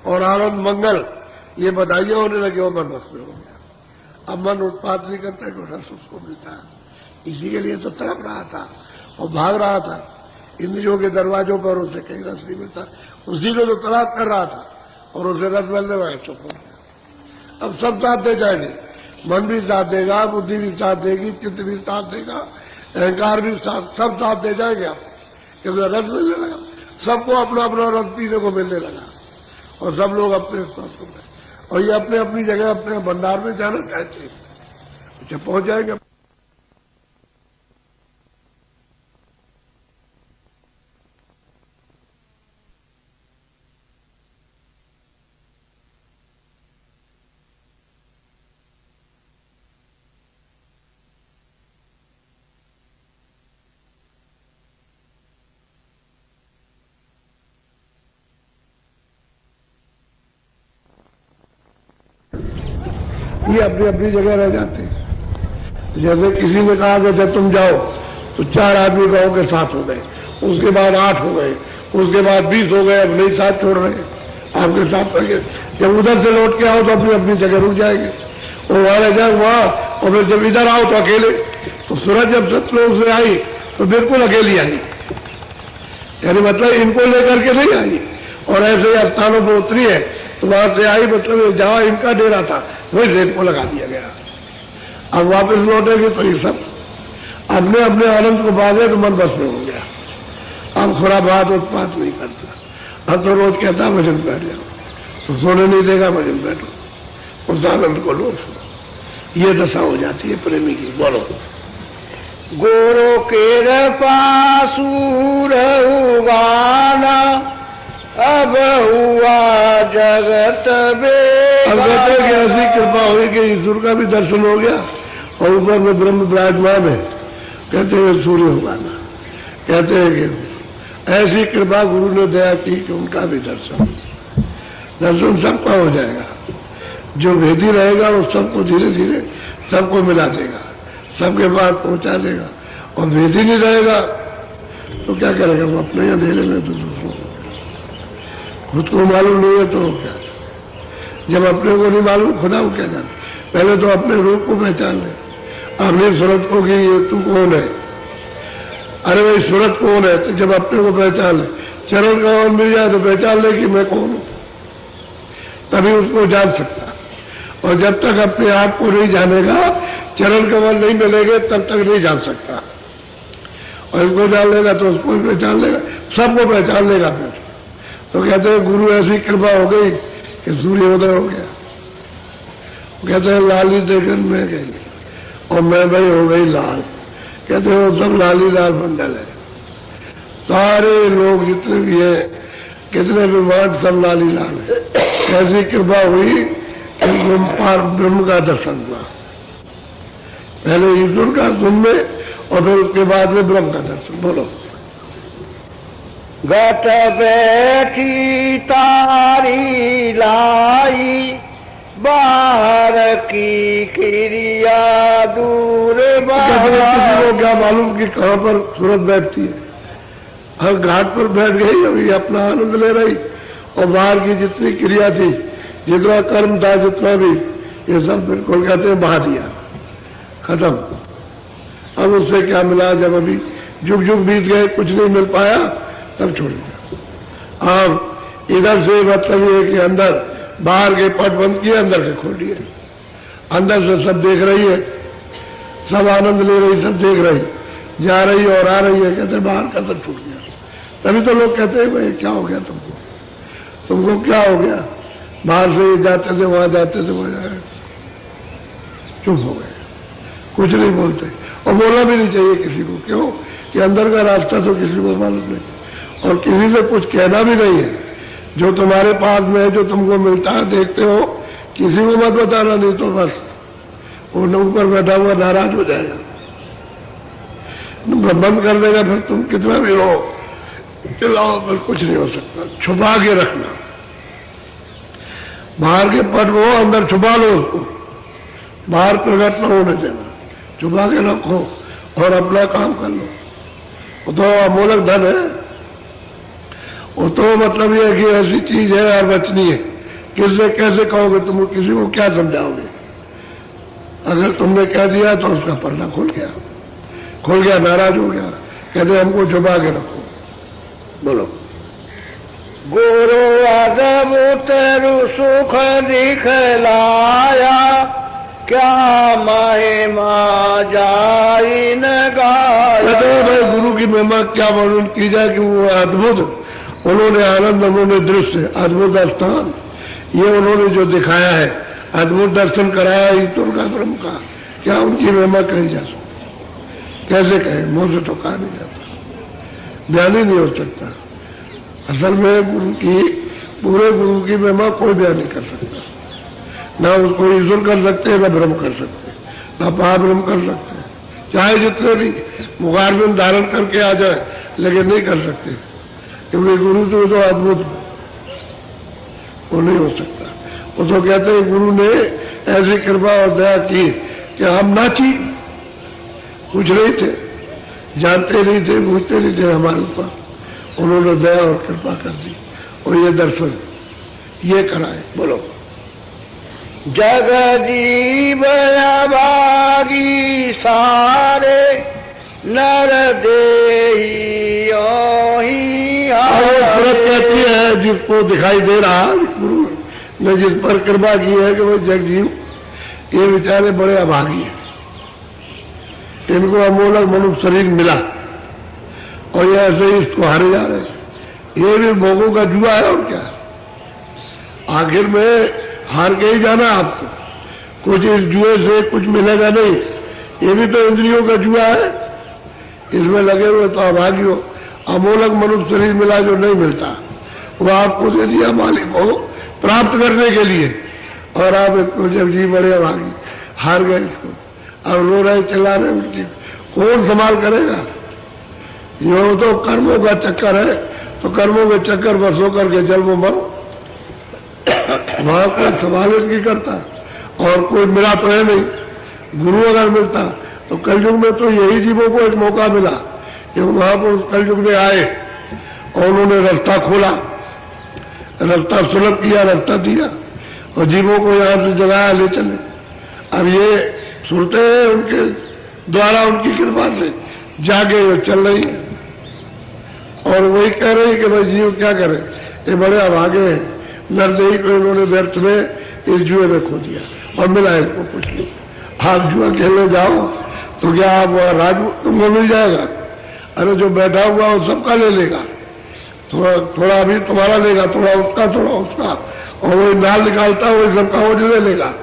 और आनंद मंगल ये बधाइयां होने लगी और मन बस में हो गया। अब मन उत्पात नहीं करता कि रस उसको मिलता है। इसी के लिए तो तड़प रहा था और भाग रहा था इंद्रियों के दरवाजों पर, उसे कहीं रस नहीं मिलता, उसी को तो तलाश कर रहा था और उसे रस मिलने वाला चुप हो गया। अब सब साथ दे जाएंगे, मन भी साथ देगा, बुद्धि भी साथ देगी, चित्त भी साथ देगा, अहंकार भी साथ, सब साथ दे जाएंगे आप, क्योंकि रस मिलने लगा, सबको अपना अपना रस पीने को मिलने लगा और सब लोग अपने स्वास्थ्य में, और ये अपने अपनी जगह अपने भंडार में जाना चाहते हैं, जब पहुंच जाएंगे। ये अपनी अपनी जगह रह जाते हैं। जैसे किसी ने कहा कि जब तुम जाओ तो 4 आदमी गांव के साथ हो गए, उसके बाद 8 हो गए, उसके बाद 20 हो गए, अब नहीं साथ छोड़ रहे आपके साथ रहेंगे। जब उधर से लौट के आओ तो अपनी अपनी जगह रुक जाएंगे, और वहां जाए वहां, और फिर जब इधर आओ तो अकेले। तो सूरज जब सतलोक से आई तो बिल्कुल अकेली आई, यानी मतलब इनको लेकर के नहीं आई, और ऐसे ही स्थानों पर उतरी है तो वहां से आई, मतलब जहां इनका डेरा था वही रेत को लगा दिया गया। अब वापस लौटेंगे तो ये सब अपने अपने आनंद को बांधे तो मन बस में हो गया। अब खुराबात उत्पात नहीं करता। अब तो रोज कहता भजन बैठ जाओ, तो सोने नहीं देगा, भजन बैठो, उस आनंद को लो। ये दशा हो जाती है प्रेमी की। बोलो। गुरु कृपा सूर उगाना, अब हुआ जगत अब कहते हैं कि ऐसी कृपा हुई कि ईश्वर का भी दर्शन हो गया और ऊपर में ब्रह्म विराजमान है। कहते हैं सूर्य उगाना, कहते हैं कि ऐसी कृपा गुरु ने दया की कि उनका भी दर्शन सबका हो जाएगा। जो भेदी रहेगा वो सबको धीरे धीरे सबको मिला देगा, सबके पास पहुंचा देगा। और भेदी नहीं रहेगा तो क्या करेगा, वो अपने अंधेरे में तो दूसरों को, खुद को मालूम नहीं है तो क्या, जब अपने को नहीं मालूम खुदा को क्या जाने। पहले तो अपने रूप को पहचान ले, अपनी सूरत को कि ये तू कौन है। अरे भाई सूरत कौन है, तो जब अपने को पहचान ले, चरण कमल मिल जाए तो पहचान ले कि मैं कौन हूं, तभी उसको जान सकता। और जब तक अपने आप को नहीं जानेगा, चरण कमल नहीं मिलेंगे, तब तक नहीं जान सकता। और इसको जान लेगा तो उसको भी पहचान लेगा, सबको पहचान लेगा फिर। तो कहते हैं गुरु ऐसी कृपा हो गई कि सूर्योदय हो गया। कहते हैं लाली देखन में गई और मैं भाई हो गई लाल। कहते हैं वो सब लाली लाल मंडल है, सारे लोग जितने भी है, कितने भी वार्ड, सब लाली लाल है। ऐसी कृपा हुई कि ब्रह्म का दर्शन हुआ। पहले ईश्वर का सुनने और फिर उसके बाद में ब्रह्म का दर्शन। बोलो। घट बैठी तारी लाई, बाहर की क्रिया दूर किसी को क्या मालूम कि कहां पर सूरत बैठती है। हर घाट पर बैठ गई, अभी अपना आनंद ले रही, और बाहर की जितनी क्रिया थी, जितना कर्म था, जितना भी, ये सब बिल्कुल कहते हैं बहा दिया, खत्म। अब उससे क्या मिला, जब अभी जुग जुग बीत गए, कुछ नहीं मिल पाया, तब छोड़ दिया। अब इधर से मतलब ये कि अंदर बाहर के पट बंद किए, अंदर के खोल दिए। अंदर से सब देख रही है, सब आनंद ले रही, सब देख रही, जा रही और आ रही है। कहते बाहर का सब छूट गया। तभी तो लोग कहते हैं भाई क्या हो गया तुमको, तुमको क्या हो गया? बाहर से जाते थे वहां जाते थे वहां जाए, चुप हो गए, कुछ नहीं बोलते। और बोलना भी नहीं चाहिए किसी को। क्यों? कि अंदर का रास्ता तो किसी को मालूम नहीं, और किसी से कुछ कहना भी नहीं है। जो तुम्हारे पास में है, जो तुमको मिलता है, देखते हो, किसी को मत बताना, नहीं तो बस वो ऊपर बैठा हुआ नाराज हो जाएगा, बंद कर देगा। फिर तुम कितना भी रो चिल्लाओ, फिर कुछ नहीं हो सकता। छुपा के रखना, बाहर के पट वो अंदर छुपा लो उसको, बाहर प्रकट न होने देना, छुपा के रखो और अपना काम कर लो। वो तो अमूलक धन है, वो तो मतलब ये है कि ऐसी चीज है और बचनी है। किससे कैसे कहोगे तुम? किसी को क्या समझाओगे? अगर तुमने कह दिया तो उसका पर्दा खुल गया, नाराज हो गया, कहते हमको छुपा के रखो। बोलो। गुरु अद्भुत सुख दिखलाया, क्या महिमा जाई न गाया। भाई गुरु की महिमा क्या वर्णन की जाए कि वो अद्भुत, उन्होंने आनंद, उन्होंने दृश्य, अद्भुत स्थान, ये उन्होंने जो दिखाया है, अद्भुत दर्शन कराया ईश्वर का, ब्रह्म का, क्या उनकी महिमा कही जा सकती? कैसे कहे? मुंह से तो कहा नहीं जाता, बयान ही नहीं हो सकता। असल में गुरु की, पूरे गुरु की महिमा कोई बयान नहीं कर सकता। ना उसको ईश्वर कर सकते, ना ब्रह्म कर सकते, ना महाब्रह्म कर सकते, चाहे जितने भी मुखारबिंद धारण करके आ जाए, लेकिन नहीं कर सकते, क्योंकि गुरु तो अद्भुत, वो नहीं हो सकता। वो तो कहते हैं गुरु ने ऐसी कृपा और दया की कि हम नाची, कुछ नहीं थे, जानते नहीं थे, बूझते नहीं थे हमारे ऊपर, उन्होंने दया और कृपा कर दी और ये दर्शन ये कराए। बोलो। जग जीव भागी सारे, नर देही कहती है जिसको दिखाई दे रहा गुरु ने जिस पर कृपा की है कि वो जगजीव, ये बेचारे बड़े अभागी हैं, इनको अमूलक मनुष्य शरीर मिला और ये ऐसे ही इसको हारे जा रहे हैं। ये भी भोगों का जुआ है और क्या, आखिर में हार के ही जाना आपको, कुछ इस जुए से कुछ मिलेगा नहीं। ये भी तो इंद्रियों का जुआ है, इसमें लगे हुए तो अभागी हो। अमूलक मनुष्य शरीर मिला जो नहीं मिलता, वो आपको दे दिया मालिक को प्राप्त करने के लिए, और आप इसको जगजीव बड़े अभागी, हार गए इसको। अब रो रहे, चिल्ला रहे, उनकी कौन संभाल करेगा? ये तो कर्मों का चक्कर है, तो कर्मों के चक्कर बस होकर के जल में मरो, वहां कोई संभालित नहीं करता। और कोई मिला तो है नहीं, गुरु अगर मिलता तो कलयुग में तो यही जीवों को एक मौका मिला कि महापुरुष कलयुग में आए और उन्होंने रास्ता खोला, रास्ता सुलभ किया, रास्ता दिया और जीवों को यहां से जगाया, ले चले। अब ये सुनते हैं उनके द्वारा, उनकी कृपा से जागे वो चल रही है, और वही कह रही कि भाई जीव क्या करे, ये बड़े अभागे हैं, नरदेही को इन्होंने व्यर्थ में इस जुए में खो दिया और मिला इनको कुछ नहीं। आप जुआ खेलने जाओ तो क्या आप राज तुमको मिल जाएगा? अरे जो बैठा हुआ वो सबका ले लेगा, थोड़ा अभी तुम्हारा लेगा, थोड़ा उसका, थोड़ा उसका, और वो नाल निकालता वही सबका वो ले लेगा,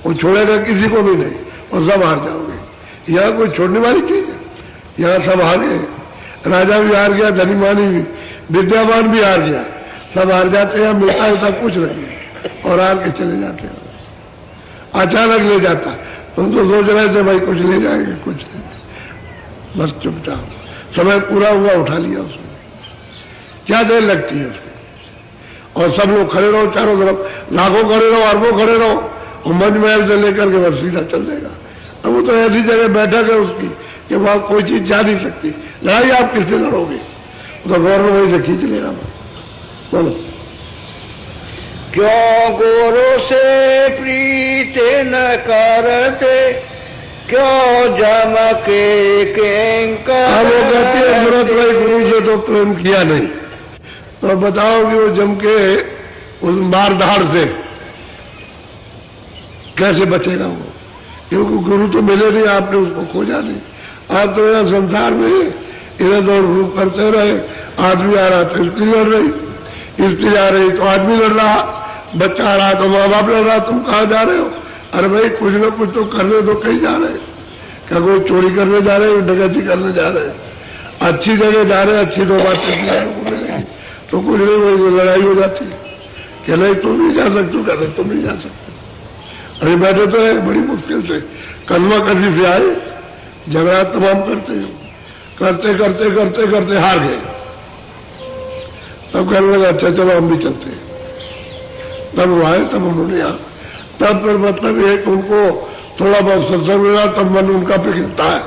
वो छोड़ेगा किसी को भी नहीं, और सब हार जाओगे। यहाँ कोई छोड़ने वाली चीज है? यहाँ सब हार गए, राजा भी हार गया, धनीमानी भी, विद्यावान भी हार गया, सब हार जाते हैं। मिलता है सब कुछ नहीं और हार के चले जाते हैं, अचानक ले जाता। तुम तो सोच रहे थे भाई कुछ ले जाएंगे, कुछ नहीं, बस चुपचाप समय पूरा हुआ, उठा लिया उसने। क्या देर लगती है उसमें? और सब लोग खड़े रहो, चारों तरफ लाखों खड़े रहो, अरबों खड़े रहो, और मंच महल से लेकर के बस सीधा चल देगा। अब वो तो ऐसी जगह बैठक है उसकी कि वहां कोई चीज जा नहीं सकती। लड़ाई आप किससे लड़ोगे? तो गौरव वही से खींच लेगा। बोलो। क्यों गुरु से प्रीत न करते, क्यों जम के किंकर। वो कहती है अमृत भाई गुरु से तो प्रेम किया नहीं, तो बताओ कि वो जम के उस मारधाड़ से कैसे बचेगा वो? क्योंकि गुरु तो मिले नहीं, आपने उसको खोजा नहीं। आप तो यहाँ संसार में इधर दौड़ रूप करते रहे, आदमी आ रहा था इसकी लड़ रही, स्त्री आ रही तो आदमी लड़ रहा, बच्चा आ रहा तो माँ बाप लड़ रहा, तुम कहाँ जा रहे हो? अरे भाई कुछ ना कुछ तो करने दो, कहीं जा रहे? क्या कोई चोरी करने जा रहे हो, डकैती करने जा रहे? अच्छी जगह जा रहे, अच्छी दो बातें तो कुछ नहीं, वही लड़ाई हो जाती कि नहीं तुम नहीं जा सकते, कहते तुम नहीं जा सकते। अरे बैठे तो है बड़ी मुश्किल से कलमा कसी से आए, झगड़ा तमाम करते करते करते करते करते हार गए। तब कहने लगा अच्छा चलो हम भी चलते हैं। तब वो आए, तब उन्होंने आ, तब फिर मतलब ये कि उनको थोड़ा बहुत सत्संग मिला, तब मन उनका पिघलता है,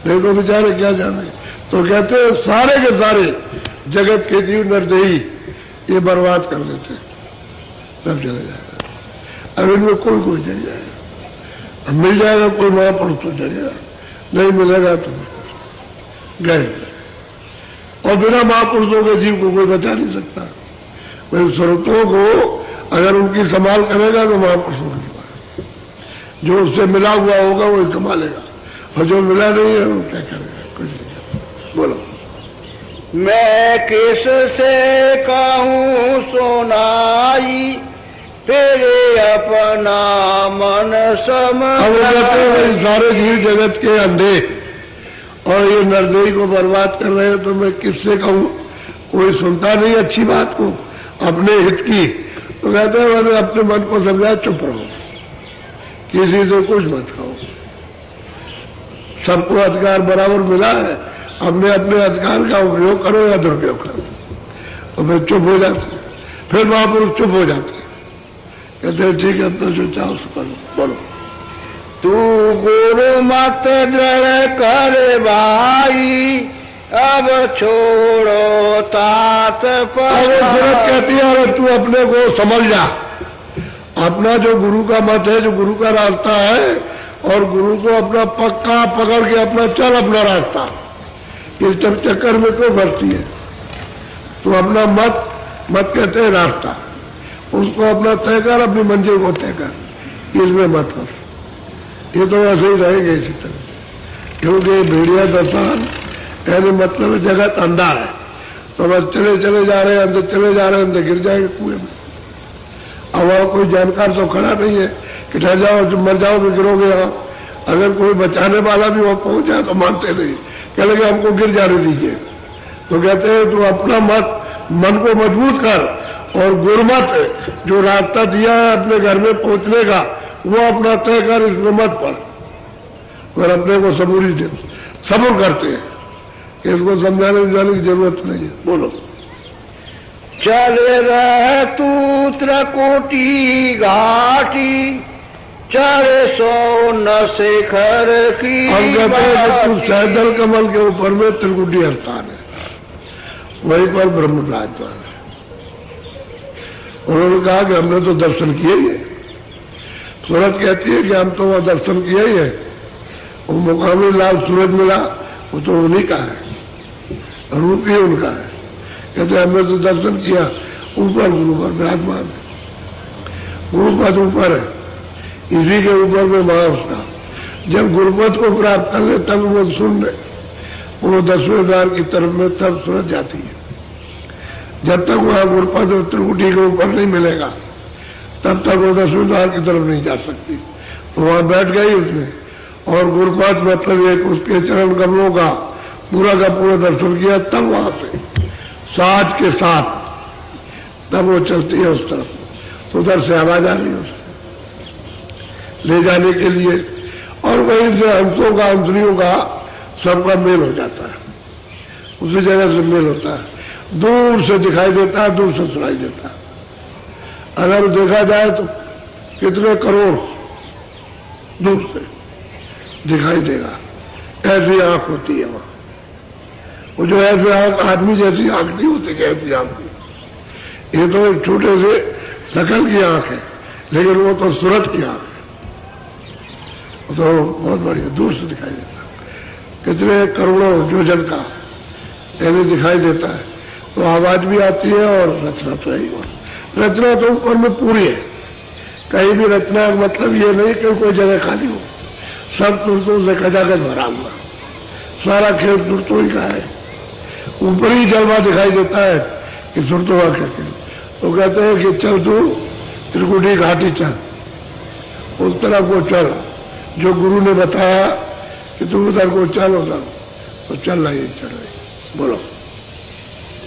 नहीं तो बेचारे क्या जाने। तो कहते हैं सारे के सारे जगत के जीव निर्दयी ये बर्बाद कर देते, तब चले जाएगा। अब इनमें कोई चले जाएगा, अब मिल जाएगा कोई महापुरुष तो चलेगा, नहीं मिलेगा तो गए। और बिना महापुरुषों के जीव को कोई बचा नहीं सकता। वही स्रोतों को अगर उनकी संभाल करेगा तो महापुरुषों की संभाल, जो उससे मिला हुआ होगा वही संभालेगा, और जो मिला नहीं है वो क्या करेगा, कुछ नहीं। बोलो। मैं किस से कहूँ सुनाई, तेरे अपना मन समझ। सारे जीव जगत के अंधे और ये निर्दयी को बर्बाद कर रहे हैं, तो मैं किससे कहूँ? कोई सुनता नहीं अच्छी बात को, अपने हित की। तो कहते हैं मैंने अपने मन को समझा, चुप रहो, किसी से कुछ मत कहो। सबको अधिकार बराबर मिला है, अपने अपने अधिकार का उपयोग करो या दुरुपयोग करो। तो फिर चुप हो जाते, फिर महापुरुष चुप हो जाते, कहते हैं ठीक है अपना जो चाहो सो करो। बोलो। तू गुरु मत दृढ़ कर भाई, अब छोड़ो तात पर। कहती है अरे तू अपने को समझ जा, अपना जो गुरु का मत है, जो गुरु का रास्ता है, और गुरु को अपना पक्का पकड़ के अपना चल अपना रास्ता। इस चक्कर में क्यों फंसती है? तो अपना मत कहते हैं रास्ता, उसको अपना तय कर, अपनी मंजिल को तय कर, इसमें मत फंस। ये तो ऐसे ही रहेंगे इसी तरह, क्योंकि भेड़िया दर्शन यानी मतलब जगत अंधा है, तो बस चले चले जा रहे हैं, अंदर चले जा रहे हैं, अंदर गिर जाएंगे कुएं में। अब वहां कोई जानकार तो खड़ा नहीं है कि ठहर जाओ, तुम मर जाओ, गिरोगे यहाँ। अगर कोई बचाने वाला भी वहां पहुंच जाए तो मानते नहीं, कह लगे हमको गिर जाने दीजिए। तो कहते हैं तू अपना मन को मजबूत कर, और गुरमत जो रास्ता दिया है अपने घर में पहुंचने का, वो अपना तय कर, इसमें मत पड़। और अपने को सबूर करते हैं, इसको समझाने जाने की जरूरत नहीं है। बोलो। चल रह तू त्रिकुटी घाटी, चढ़े सो न शिखर की। हम कहते हैं तू सैदल कमल के ऊपर में त्रिकुटी स्थान है, वहीं पर ब्रह्म विराजमान है। उन्होंने कहा कि हमने तो दर्शन किए ही है। सूरत कहती है कि हम तो वह दर्शन किए ही है, वो मुकामी लाल सूरज मिला, वो तो उन्हीं का है, रूप ही उनका है। कहते हमने तो दर्शन किया, ऊपर गुरु पर विराजमान है, गुरुपद ऊपर है, इसी के ऊपर में महा उसका। जब गुरुपद को प्राप्त कर ले तब वो सुन रहे, वो 10वें द्वार की तरफ में तब सूरज जाती है। जब तक वहां गुरुपद और त्रिकुटी के ऊपर नहीं मिलेगा तब तक वो 10वें द्वार की तरफ नहीं जा सकती। तो वहां बैठ गई उसने, और गुरुपद मतलब एक उसके चरण कमलों का पूरा दर्शन किया, तब वहां से साज के साथ तब वो चलती है उस तरफ। तो उधर से आवाज आ रही है उससे ले जाने के लिए, और वहीं से हंसों का हंसनियों का सबका मेल हो जाता है, उसी जगह से मेल होता है। दूर से दिखाई देता है, दूर से सुनाई देता है। अगर देखा जाए तो कितने करोड़ दूर से दिखाई देगा, ऐसी आंख होती है वहां। वो जो ऐसी आंख आदमी जैसी आंख नहीं होती, कैसी आंख की। ये तो एक छोटे से शकल की आंख है, लेकिन वो तो सूरज की आंख है, तो बहुत बढ़िया दूर से दिखाई देता है, कितने करोड़ों योजन का ऐसे दिखाई देता है। तो आवाज भी आती है और रचना तो है, रचना तो ऊपर में पूरी है, कहीं भी रचना मतलब ये नहीं कि कोई जगह खाली हो, सब तुरतों से खचाखच भरा हुआ, सारा खेत तुरतों ही का है। ऊपर ही जलवा दिखाई देता है कि सुरतोगा कहते हैं। तो कहते हैं कि चल तू त्रिकुटी घाटी चल, उस तरफ को चल जो गुरु ने बताया कि तुम उधर को चल, उधर तो चल रही चल रही। बोलो।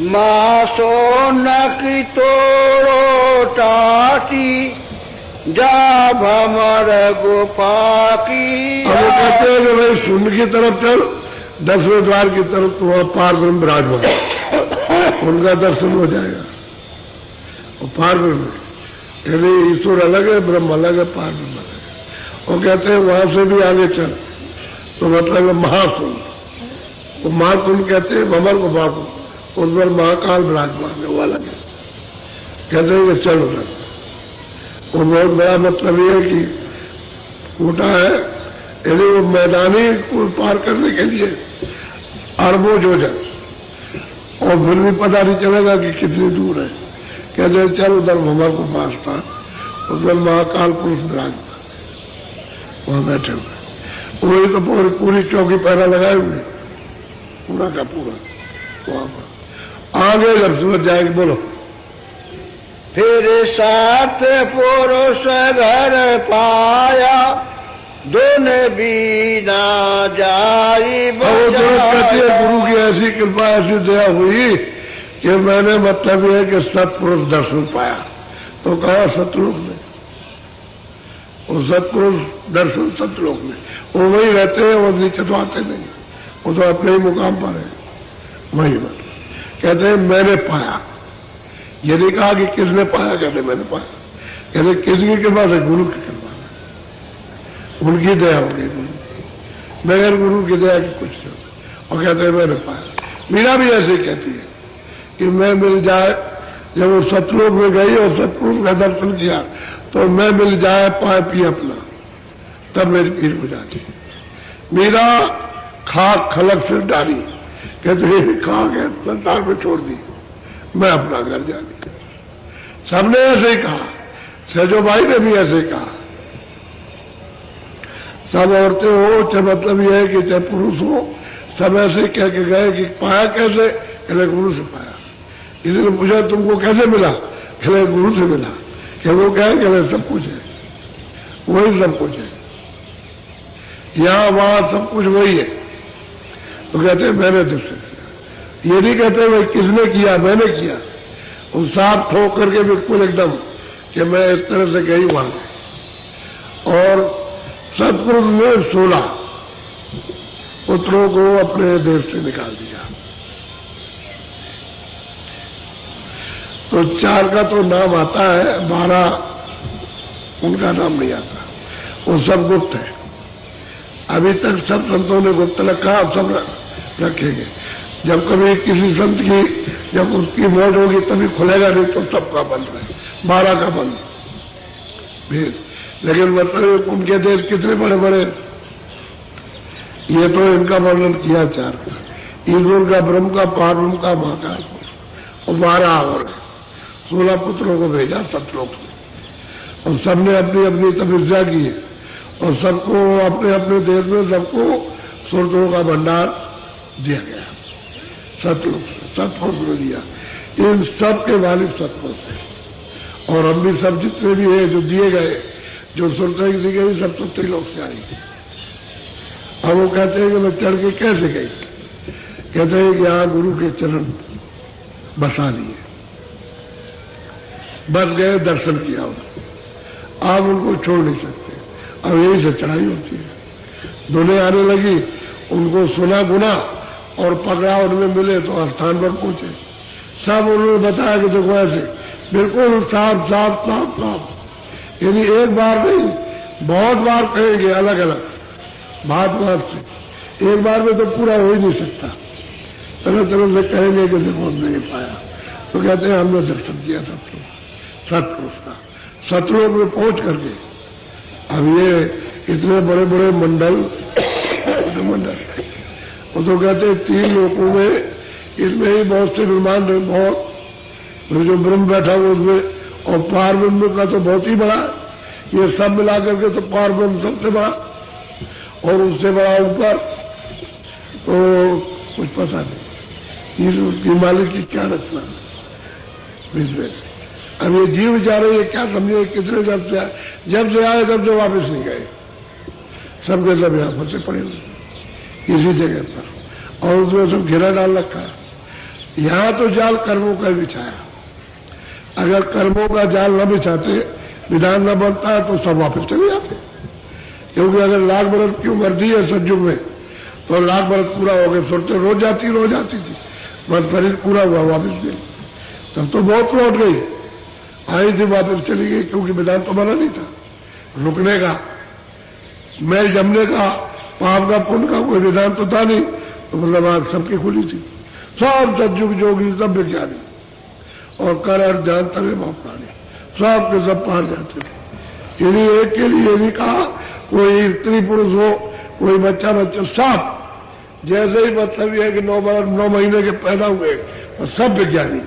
मासो नकी तोड़ो टाटी जा भमर गुफा की। अब वो कहते हैं कि भाई शून्य की तरफ चल, 10वें द्वार की तरफ तो वहां पार ब्रह्म विराजमान, उनका दर्शन हो जाएगा। और पार ब्रह्म यदि ईश्वर अलग है, ब्रह्म अलग है, पार ब्रह्म अलग है। वो कहते हैं वहां से भी आगे चल, तो मतलब महाशून्य, वो महाशून्य कहते हैं भमर गुफा को, उस पर महाकाल विराजमान है, वो अलग है। कहते हैं कि चल उधर। वो बहुत बड़ा मतलब ये है कि कूटा है, यदि वो मैदानी को पार करने के लिए अरबों योजन, और फिर भी पता नहीं चलेगा कि कितनी दूर है। कहते हैं चल उधर भमर को पास था, उधर महाकाल पुरुष विराजमान वहां बैठे हुए, वही तो पूरी चौकी पहरा लगाए हुए, पूरा का पूरा वहां पर। आगे जब सूरज जाएगी, बोलो। फिर सात पुरुष घर पाया, दोनों बीना जाई कहती है गुरु की ऐसी कृपा, ऐसी दया हुई कि मैंने मतलब ये है कि सत्पुरुष दर्शन पाया। तो कहा सतलोक में, वो सत्पुरुष दर्शन सतलोक में, वो वही रहते हैं, वो नीचे तो आते नहीं, वो तो अपने ही मुकाम पर है, वही बात। कहते हैं मैंने पाया, ये नहीं कहा कि किसने पाया, कहते मैंने पाया। कहते किसकी कृपा से, गुरु की कृपा से, उनकी दया हो गई, बगैर गुरु की दया की कुछ नहीं होता। और कहते हैं मैंने पाया। मीरा भी ऐसे कहती है कि मैं मिल जाए, जब वो सतलोक में गई और सतपुरुष का दर्शन किया, तो मैं मिल जाए पाए पी अपना, तब मेरी पीर हो जाती है। मीरा खाक खलक से डाली, कहते हैं खाक है संसार में छोड़ दी, मैं अपना घर जानी। सबने ऐसे ही कहा, सजोबाई ने भी ऐसे ही कहा। सब औरतें हो, चाहे मतलब यह है कि चाहे पुरुष हो, सब ऐसे कह के गए कि पाया कैसे, कहले गुरु से पाया। इसलिए पूछा तुमको कैसे मिला, कहले गुरु से मिला। कि वो क्या है, कहले सब कुछ है, वही सब कुछ है, यहां वहां सब कुछ वही है। तो कहते हैं मैंने तुझसे किया, ये नहीं कहते भाई किसने किया, मैंने किया। और साफ ठोक करके बिल्कुल एकदम कि मैं इस तरह से गई वहां। और सतपुरुष ने 16 पुत्रों को अपने देश से निकाल दिया। तो 4 का तो नाम आता है, 12 उनका नाम नहीं आता, वो सब गुप्त है। अभी तक सब संतों ने गुप्त रखा, अब सब रखेंगे। जब कभी किसी संत की जब उसकी मौत होगी तभी खुलेगा, नहीं तो सबका बंद है, 12 का बंद भेद। लेकिन मतलब उनके देश कितने बड़े बड़े, ये तो इनका वर्णन किया 4 का, ईश्वर का, ब्रह्म का, पार ब्रह्म का, महाकाल और 12 और 16 पुत्रों को भेजा सतलोक में। और सबने अपनी अपनी तपस्या की है, और सबको अपने अपने देश में सबको सुरतों का भंडार दिया गया, सतलोक से, सतपुरुष ने दिया। इन सब के मालिक सतपुरुष है। और हम भी सब जितने भी है जो दिए गए, जो सुरतें दी गई, सब तो त्रिलोक से आई थी। अब वो कहते हैं कि मैं चढ़ के कैसे गई, कहते हैं कि यहाँ गुरु के चरण बसा लिए, बस गए, दर्शन किया उनको, आप उनको छोड़ नहीं सकते। अब यही से चढ़ाई होती है। दुनिया आने लगी, उनको सुना गुना और पकड़ा, उनमें मिले तो स्थान पर पहुंचे। सब उन्होंने बताया कि देखो ऐसे बिल्कुल साफ साफ साफ साफ, यानी एक बार नहीं बहुत बार कहेंगे, अलग अलग बात बात से, एक बार में तो पूरा हो ही नहीं सकता। तरह तरह से कहेंगे कि देखो नहीं पाया, तो कहते हैं हमने दर्शन किया सतपुरुष का, सतलोक में पहुंच करके। अब ये इतने बड़े बड़े मंडल वो तो कहते हैं 3 लोकों में, इसमें ही बहुत से ब्रह्मांड है, बहुत जो ब्रह्म बैठा हुआ उसमें, और पार ब्रह्म का तो बहुत ही बड़ा, ये सब मिला करके तो पार ब्रह्म सबसे बड़ा, और उससे बड़ा ऊपर तो कुछ पता नहीं। ईश्वर की मालिक की क्या रचना, बीच में। अब ये जीव जा रहे हैं, क्या समझे कितने जब से आए तब से वापस नहीं गए, सबके सब यहाँ फंसे पड़े हुए इसी जगह पर, और उसमें सब घेरा डाल रखा है। यहाँ तो जाल कर्मों का बिछाया, अगर कर्मों का जाल न बिछाते, विधान न बनता है तो सब वापस चले जाते। क्योंकि अगर लाख बरस की उम्र दी है सज्जुग में, तो लाख बरस पूरा हो गए, सुरते रोज जाती थी, बस शरीर पूरा हुआ वापस गई, तब तो बहुत लौट गई, आई थी वापस चली गई, क्योंकि विधान तो बना नहीं था रुकने का, मैल जमने का, पाप का पुण्य का कोई विधान तो था नहीं। तो मतलब आज सबकी खुली थी, सब सज्जुग जोगी सब विज्ञानी और कर और जानते हुए प्राणी सब के सब पार जाते थे। इन्हीं एक के लिए ये नहीं कहा कोई स्त्री पुरुष हो, कोई बच्चा, सब जैसे ही मतलब ये है कि 9 महीने के पैदा हुए और सब विज्ञानी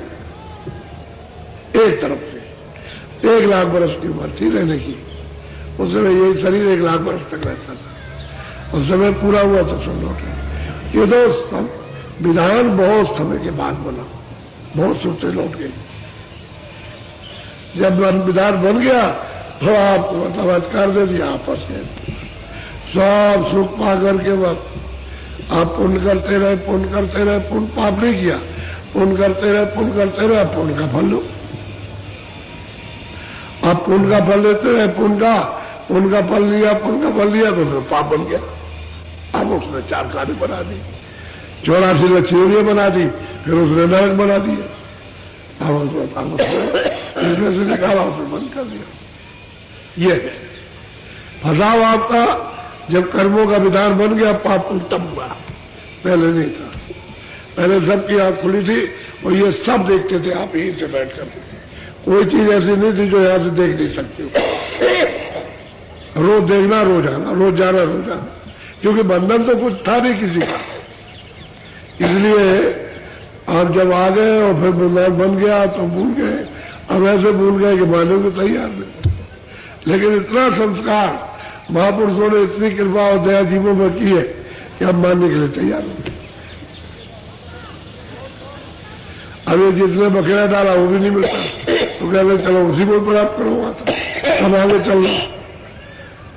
एक तरफ से 1 लाख बरस की उम्र थी रहने की, उस समय यही शरीर 1 लाख बरस तक रहता था, उस समय पूरा हुआ तो सब लौट। ये तो विधान बहुत समय के बाद बना, बहुत सुरते लौट गई। जब विधान बन गया तो आपको मतलब अधिकार दे दिया आपस में, सब सुख पा करके वक्त आप पुण्य करते रहे, पुण्य पाप नहीं किया, पुण्य करते रहे, पुण्य का फल लो। आप पुण्य का फल लेते रहे, पुण्य का फल लिया तो फिर पाप बन गया। अब उसने 4 गाड़ी बना दी, 84 लक्ष्मी बना दी, फिर उसने नरक बना दिया, अब इसमें से निकाला, उसने बंद कर दिया। ये है फसाव आपका, जब कर्मों का विधान बन गया, पाप तब हुआ, पहले नहीं था। पहले सबकी आंख खुली थी और ये सब देखते थे, आप यहीं से बैठ कर, कोई चीज ऐसी नहीं थी जो यहां से देख नहीं सकते हो। रोज देखना, रोज आना, रोज जाना, क्योंकि बंधन तो कुछ था नहीं किसी का। इसलिए आप जब आ गए और फिर विधान बन गया तो भूल गए, अब ऐसे भूल गए कि मानने को तैयार नहीं। लेकिन इतना संस्कार महापुरुषों ने, इतनी कृपा और दया जीवों में की है कि अब मानने के लिए तैयार हो। अभी जिसने बखेड़ा डाला वो भी नहीं मिलता, तो कहते चलो उसी को प्राप्त करूंगा, अब आगे चल रहा,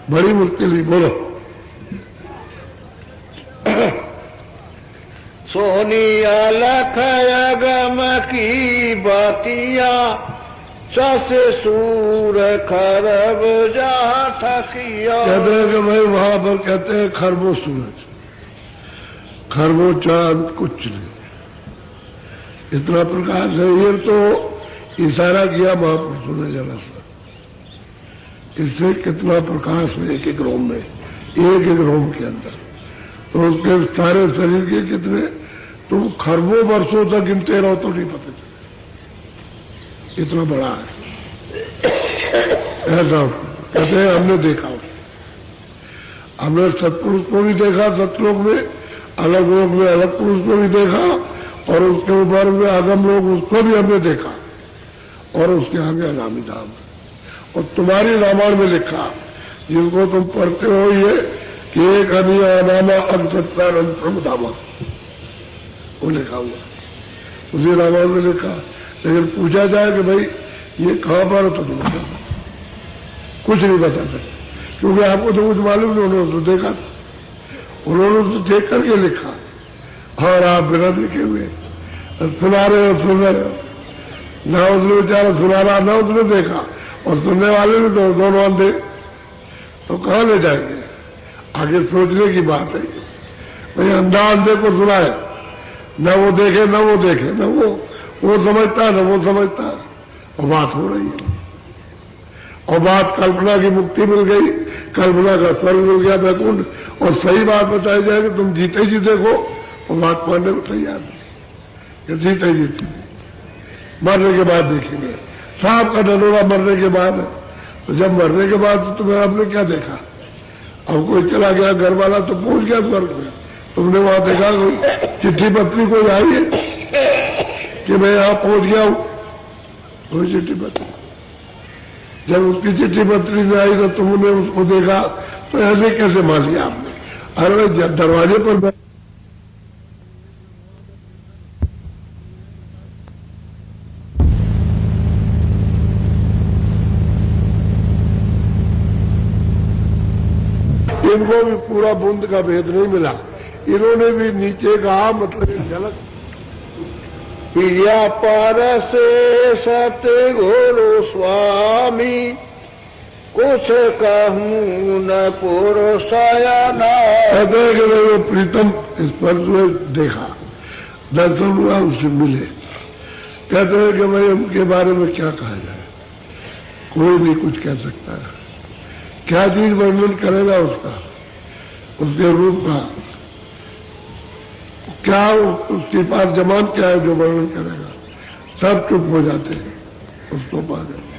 बड़ी मुश्किल ही। बोलो। सोनिया लखया गम की बातिया, ससे सूर खरब जहाँ थकिया। कहते हैं कि भाई वहां पर कहते हैं खरबो सूरज, खरबो चांद, कुछ नहीं, इतना प्रकाश है। ये तो इशारा किया महापुरुषों ने जरा सा, इससे कितना प्रकाश है एक रोम में, एक रोम के अंदर, तो उसके सारे शरीर के कितने, तुम खरबों वर्षों तक गिनते रहो तो नहीं पता चले, इतना बड़ा है। ऐसा कहते हैं हमने देखा, हमने सत्पुरुष को भी देखा, सतलोक में, अलग लोक में अलग पुरुष को भी देखा, और उसके ऊपर में आगम लोग, उसको भी हमने देखा, और उसके आगे अनामी धाम। और तुम्हारी रामायण में लिखा, जिनको तुम पढ़ते हो, ये कि एक अनिया अनामा अग्रम धामा, वो लिखा हुआ उसी रामायण में लिखा। लेकिन पूछा जाए कि भाई ये कहां पर, तो तुम कुछ नहीं बता सकते, क्योंकि आपको तो कुछ मालूम नहीं, उन्होंने तो देखा, उन्होंने तो देख करके लिखा, और आप बिना देखे हुए सुना रहे हो, सुन रहे हो, ना उसने बेचारा सुना रहा, ना उसने देखा, और सुनने वाले भी तो दोनों अंधे, तो कहां ले जाएंगे? आगे सोचने की बात है। भाई अंधा अंधे को सुनाए, न वो देखे न वो देखे, न वो समझता न वो समझता, और बात हो रही है। और बात कल्पना की मुक्ति मिल गई, कल्पना का स्वर्ग मिल गया बैकुंठ, और सही बात बताई जाए कि तुम जीते जी देखो, और बात मानने को तैयार नहीं, जीते जीते मरने के बाद देखेंगे। सांप का डनोरा मरने के बाद, तो जब मरने के बाद तो तुम्हें आपने क्या देखा? अब कोई चला गया घर वाला तो पहुंच गया स्वर्ग में, तुमने वहां देखा कोई चिट्ठी पत्री कोई आई है कि मैं यहां पहुंच गया हूं? कोई चिट्ठी पत्री, जब उसकी चिट्ठी पत्री नहीं आई तो तुमने उसको देखा, तो ऐसे कैसे मान लिया आपने? अरे दरवाजे पर इनको भी पूरा बूंद का भेद नहीं मिला, इन्होंने भी नीचे कहा, मतलब एक झलक। पिया पारसे सतगुरु स्वामी, कुछ कहूँ न पुरुषाया ना। कहते हैं कि वो प्रीतम स्पर्श में देखा, दर्शन हुआ, उससे मिले। कहते हैं कि भाई उनके बारे में क्या कहा जाए, कोई नहीं कुछ कह सकता है। क्या चीज वर्णन करेगा उसका, उसके रूप का, क्या उसके पास जमान क्या है जो वर्णन करेगा। सब चुप हो जाते हैं उसको पा जाते।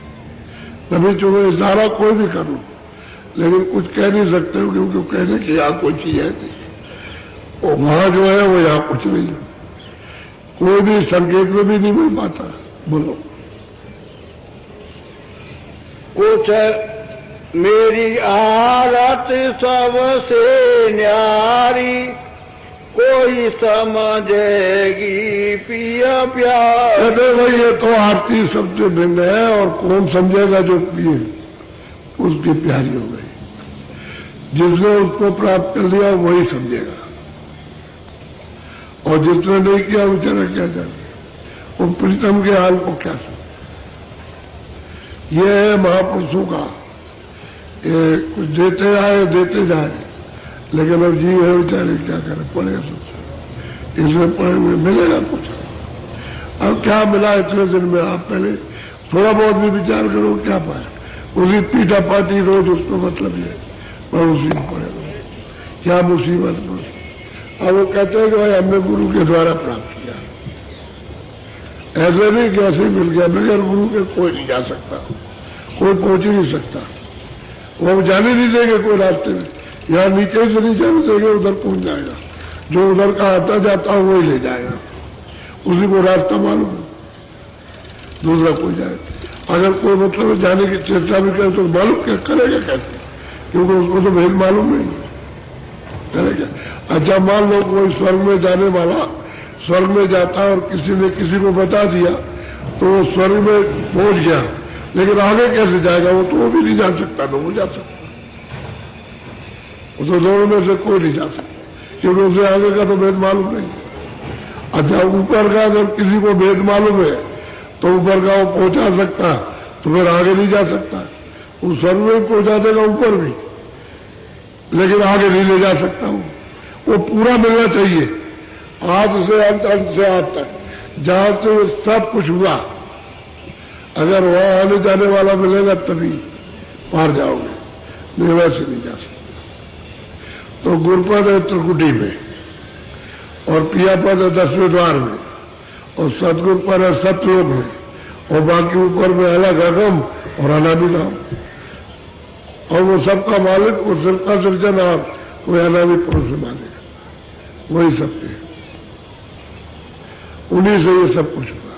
तभी तुम्हें इशारा कोई भी करो, लेकिन कुछ कह नहीं सकते हो, क्योंकि कहने की यहाँ कोई चीज है नहीं, और वहां जो है वो यहाँ कुछ नहीं है, कोई भी संकेत में भी नहीं मिल पाता। बोलो। कुछ मेरी आरत सबसे न्यारी, कोई समझेगी पिया प्यार। कहते भाई ये तो आरती सबसे भिन्न है, और कौन समझेगा जो पिए, उसकी प्यारी हो गई। जिसने उसको प्राप्त कर लिया वही समझेगा, और जिसने नहीं किया बेचारा क्या जाने, वो प्रीतम के हाल को क्या समझे। ये है महापुरुषों का, ये कुछ देते आए देते जाए, लेकिन अब जीव है बेचारे क्या करें, पढ़ेगा सोचा इसमें पढ़े में मिलेगा कुछ। अब क्या मिला इतने दिन में, आप पहले थोड़ा बहुत भी विचार करो क्या पाए। उसी पीटा पाटी रोज उसको मतलब ये पर उसी में पड़ेगा, क्या मुसीबत में। अब वो कहते हैं कि भाई हमने गुरु के द्वारा प्राप्त किया, ऐसे नहीं कि ऐसे मिल गया, बगैर गुरु के कोई नहीं जा सकता, कोई पहुंच ही नहीं सकता। वो जाने नहीं देंगे कोई रास्ते में, यहाँ नीचे से नहीं जाने देंगे, उधर पहुंच जाएगा, जो उधर का आता जाता हो वही ले जाएगा, उसी को रास्ता मालूम है, दूसरा कोई जाए। अगर कोई मतलब जाने की चेष्टा भी करे तो मालूम क्या करेगा कैसे, क्योंकि उसको तो भेद मालूम नहीं करेगा। अच्छा मान लो कोई स्वर्ग में जाने वाला स्वर्ग में जाता और किसी ने किसी को बता दिया तो वो स्वर्ग में पहुंच गया, लेकिन आगे कैसे जाएगा, वो भी नहीं जा सकता, ना वो जा सकता, वो तो दोनों में से कोई नहीं जा सकता, क्योंकि उसे आगे का तो भेद मालूम नहीं। अच्छा ऊपर का अगर किसी को भेद मालूम है तो ऊपर का वो पहुंचा सकता, तो फिर आगे नहीं जा सकता, वो स्वर्ग में भी पहुंचा देगा ऊपर भी, लेकिन आगे नहीं ले जा सकता हूं। वो पूरा मिलना चाहिए, आदि से अंत, अंत से आद तक, जहां से सब कुछ हुआ। अगर वहां आने जाने वाला मिलेगा तभी पार जाओगे, नहीं वैसे नहीं जा सकते। तो गुरुपद है त्रिकुटी में, और पियापद है 10वें द्वार में, और सतगुरु पर है सतलोक में, और बाकी ऊपर में अलग अगम और अनादि नाम, और वो सबका मालिक, वो सबका सृजनहार, कोई अनादि पुरुष मालिक, वही सबके, उन्हीं से ये सब कुछ हुआ।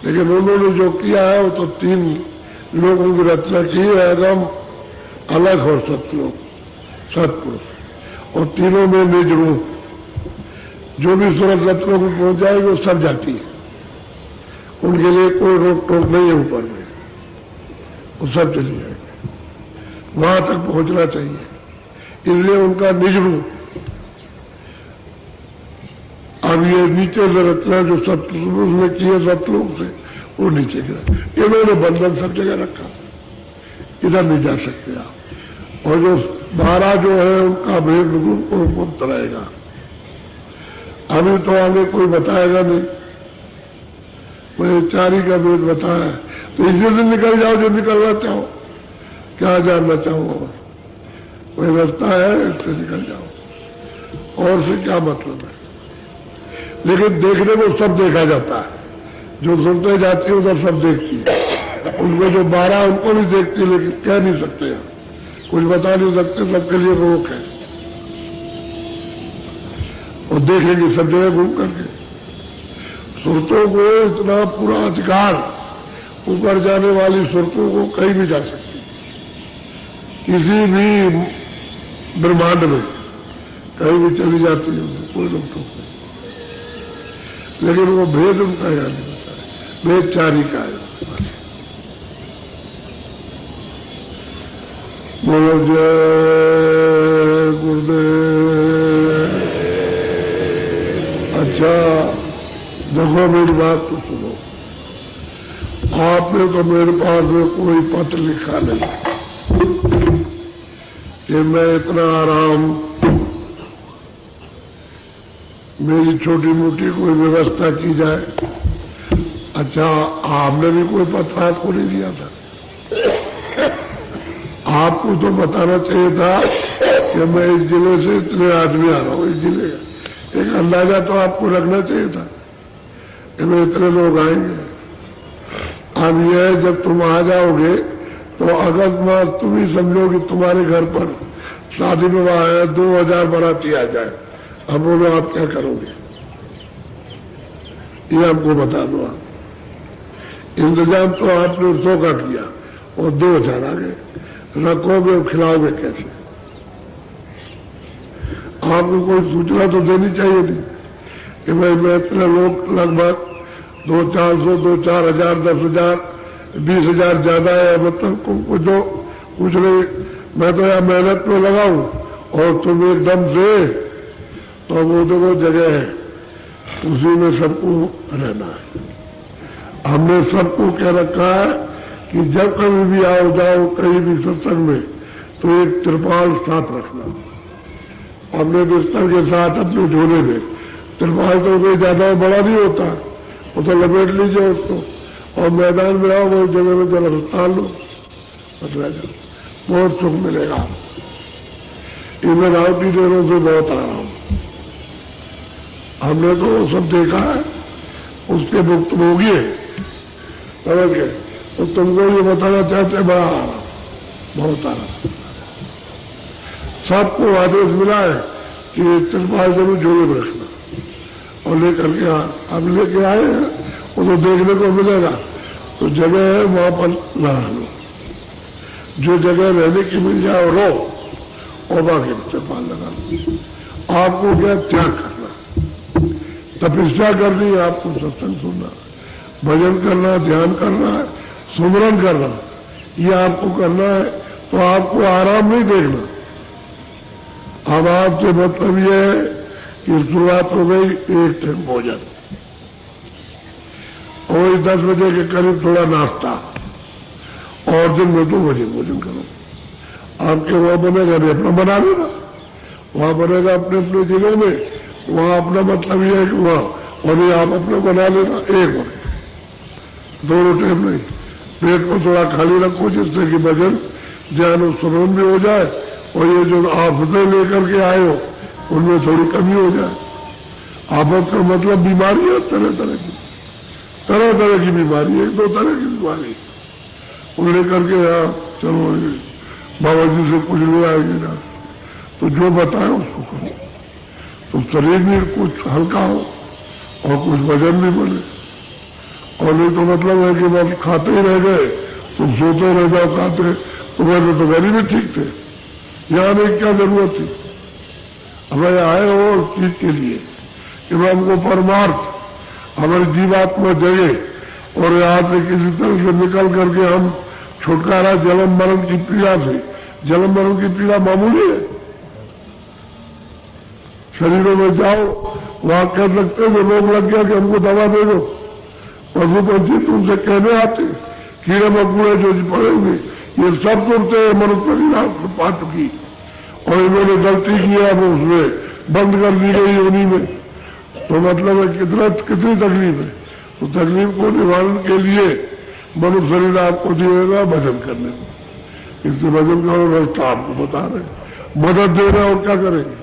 लेकिन उन्होंने जो किया है वो तो 3 लोगों की रचना की है, अगम, अलग और सतलोक, सतपुरुष, और तीनों में निज रूप। जो भी सूरत सतलोक में पहुंच जाएगी वो सब जाती है, उनके लिए कोई रोक टोक नहीं है ऊपर में, वो सब चली जाएगी, वहां तक पहुंचना चाहिए, इसलिए उनका निज रूप। अब ये नीचे से रचना जो सतपुरुष ने की है सतलोक से, वो नीचे गिरा, इन्होंने बंधन सब जगह रखा, इधर नहीं जा सकते आप। और जो 12 जो है उनका भेद मुक्त रहेगा, अभी तो आगे कोई बताएगा नहीं, कोई 4 ही का भेद बताया, तो इसमें से निकल जाओ जो निकलना चाहो, क्या जानना चाहो, और कोई रास्ता है इससे निकल जाओ, और से क्या मतलब है। लेकिन देखने को सब देखा जाता है, जो सुनते जाती है उधर सब देखती है, उनको जो 12 उनको भी देखती है, लेकिन कह नहीं सकते, कुछ बता नहीं सकते, सबके लिए रोक है, और देखेंगे सब जगह घूम करके। सुरतों को इतना पूरा अधिकार, ऊपर जाने वाली सुरतों को कहीं भी जा सकती, किसी भी ब्रह्मांड में कहीं भी चली जाती है, कोई रोक टोक नहीं। लेकिन वो भेद उनका याद नहीं होता है, भेद 4 ही का है। बोलो जय गुरुदेव। अच्छा देखो मेरी बात तो सुनो, आपने तो मेरे पास में कोई पत्र लिखा नहीं कि मैं इतना आराम, मेरी छोटी मोटी कोई व्यवस्था की जाए। अच्छा आपने भी कोई पत्र आपको नहीं दिया था, आपको तो बताना चाहिए था कि मैं इस जिले से इतने आदमी आ रहा हूँ। इस जिले का एक अंदाजा तो आपको रखना चाहिए था कि मैं इतने लोग आएंगे। अब यह जब तुम आ जाओगे तो अगस्त मास तुम ही समझो कि तुम्हारे घर पर शादी विवाह है, 2000 बाराती आ जाए। अब बोलो आप क्या करोगे, ये आपको बता दो। आप इंतजाम तो आपने 100 का किया और 2000 आ गए, रखोगे और खिलाओगे कैसे? आपको कोई सूचना तो देनी चाहिए थी कि भाई मैं इतने लोग, लगभग 200-400, 2-4 हजार, 10,000, 20,000 ज्यादा है, मतलब कुछ तो कुछ नहीं, मैं तो यहाँ मेहनत में लगाऊं और तुम एकदम से, तो वो देखो जगह है उसी में सबको रहना है। हमने सबको कह रखा है कि जब कभी भी आओ जाओ कहीं भी सत्संग में तो एक त्रिपाल साथ रखना। अपने बिस्तर के साथ अपने झोले में त्रिपाल तो कोई ज्यादा बड़ा नहीं होता, वो तो लपेट लीजिए उसको और मैदान में आओ, वो जगह में जरा डाल लो, बस रह जाओ, बहुत सुख मिलेगा। इधर आवती देरों से बहुत आराम, हमने तो सब देखा है, उसके भुक्तभोगी है, समझ गए? तो तुमको ये बताना चाहते बड़ा आराम, बहुत आराम। सबको आदेश मिला है कि त्रिपाल जरूर झोले में रखना और लेकर के अब लेके आए हैं, वो तो देखने को मिलेगा। तो जगह है वहां पर लड़ा लो, जो जगह रहने की मिल जाए रो, और बाकी त्रिपाल लगा लो। आपको क्या त्याग करना, तपस्या करनी है, आपको सत्संग सुनना, भजन करना, ध्यान करना है, सुमरन करना, ये आपको करना है। तो आपको आराम नहीं देखना। अब आपसे मतलब ये है कि शुरुआत हो गई 1 टाइम भोजन और 10 बजे के करीब थोड़ा नाश्ता, और दिन में 2 बजे भोजन करो। आपके वहां बनेगा नहीं, अपना बना लेना, वहां बनेगा अपने अपने जिले में, वहां अपना मतलब ये है कि वहां, और ये आप अपने बना लेना। 1 बजे 2 टाइम नहीं, पेट को थोड़ा खाली रखो जिससे कि भजन ध्यान और सुमरन भी हो जाए, और ये जो आफतें लेकर के आए हो उनमें थोड़ी कमी हो जाए। आफत का मतलब बीमारी है, तरह तरह की बीमारी है, 2 तरह की बीमारी, उन लेकर के चलो बाबा जी से कुछ ले आएगी ना, तो जो बताए उसको करो, तो शरीर भी कुछ हल्का हो और कुछ वजन भी बने। और नहीं तो मतलब है कि बस खाते ही रह गए, तुम सोते रह जाओ खाते, तुम्हें तो गरीब भी ठीक थे, यहाँ नहीं क्या जरूरत थी। हमें आए हो उस चीज के लिए कि हमको परमार्थ हमारी जीवात्मा जगे, और यहाँ से किसी तरह से निकल करके हम छुटकारा जन्म मरण की पीड़ा से, जन्म मरण की पीड़ा मामूली है। शरीरों में जाओ, वहां कह सकते हो रोग लग गया कि हमको दवा दे दो, पशु पंछी तुमसे कहने आते, कीड़े मकोड़े जो पड़ेंगे ये सब तुरते हैं मनुष्य की पात्र की, और इन्होंने गलती की है, अब उसमें बंद कर दी गई योनि में। तो मतलब है कितनी तकलीफ है। तो तकलीफ को निवारण के लिए मनुष्य शरीर आपको दिएगा भजन करने को, इससे भजन करो, रास्ता आपको बता रहे, मदद दे रहे, और क्या करेंगे?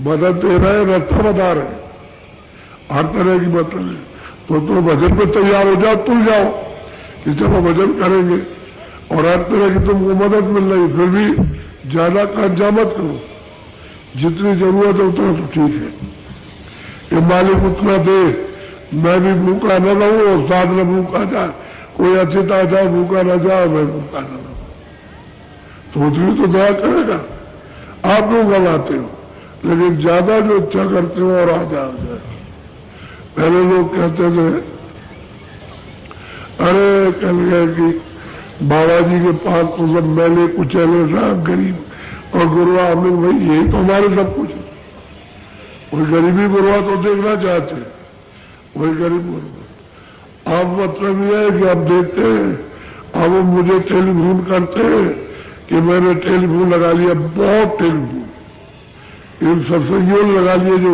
मदद दे रहे, रास्ता बता रहे, हर तरह की मतलब है। तो भजन पे तैयार हो जाओ, तुम जाओ कि चलो भजन करेंगे, और हर तरह की तुमको मदद मिल रही, फिर भी ज्यादा कर्जा मत करो, जितनी जरूरत है उतना तो ठीक है कि मालिक उतना दे, मैं भी भूखा न रहूं और साथ में भूखा जाए, कोई अतिथा जाए भूखा न जाए, मैं भूखा न रहूं, तो उतनी तो दया करेगा। आप लोग गलाते हो, लेकिन ज्यादा जो इच्छा करते हो और आ जाए। पहले लोग कहते थे अरे कल गए कि बाबा जी के पास तो सब मैले कुचले राग गरीब, और गुरुआ हमने भाई यही तो हमारे सब कुछ है। वही गरीबी गुरुआ तो देखना चाहते हैं, वही गरीब गुरुआ। अब मतलब यह है कि अब देखते हैं, अब वो मुझे टेलीफोन करते हैं कि मैंने टेलीफोन लगा लिया, बहुत टेलीफोन इन सबसे ये लगा लिया जो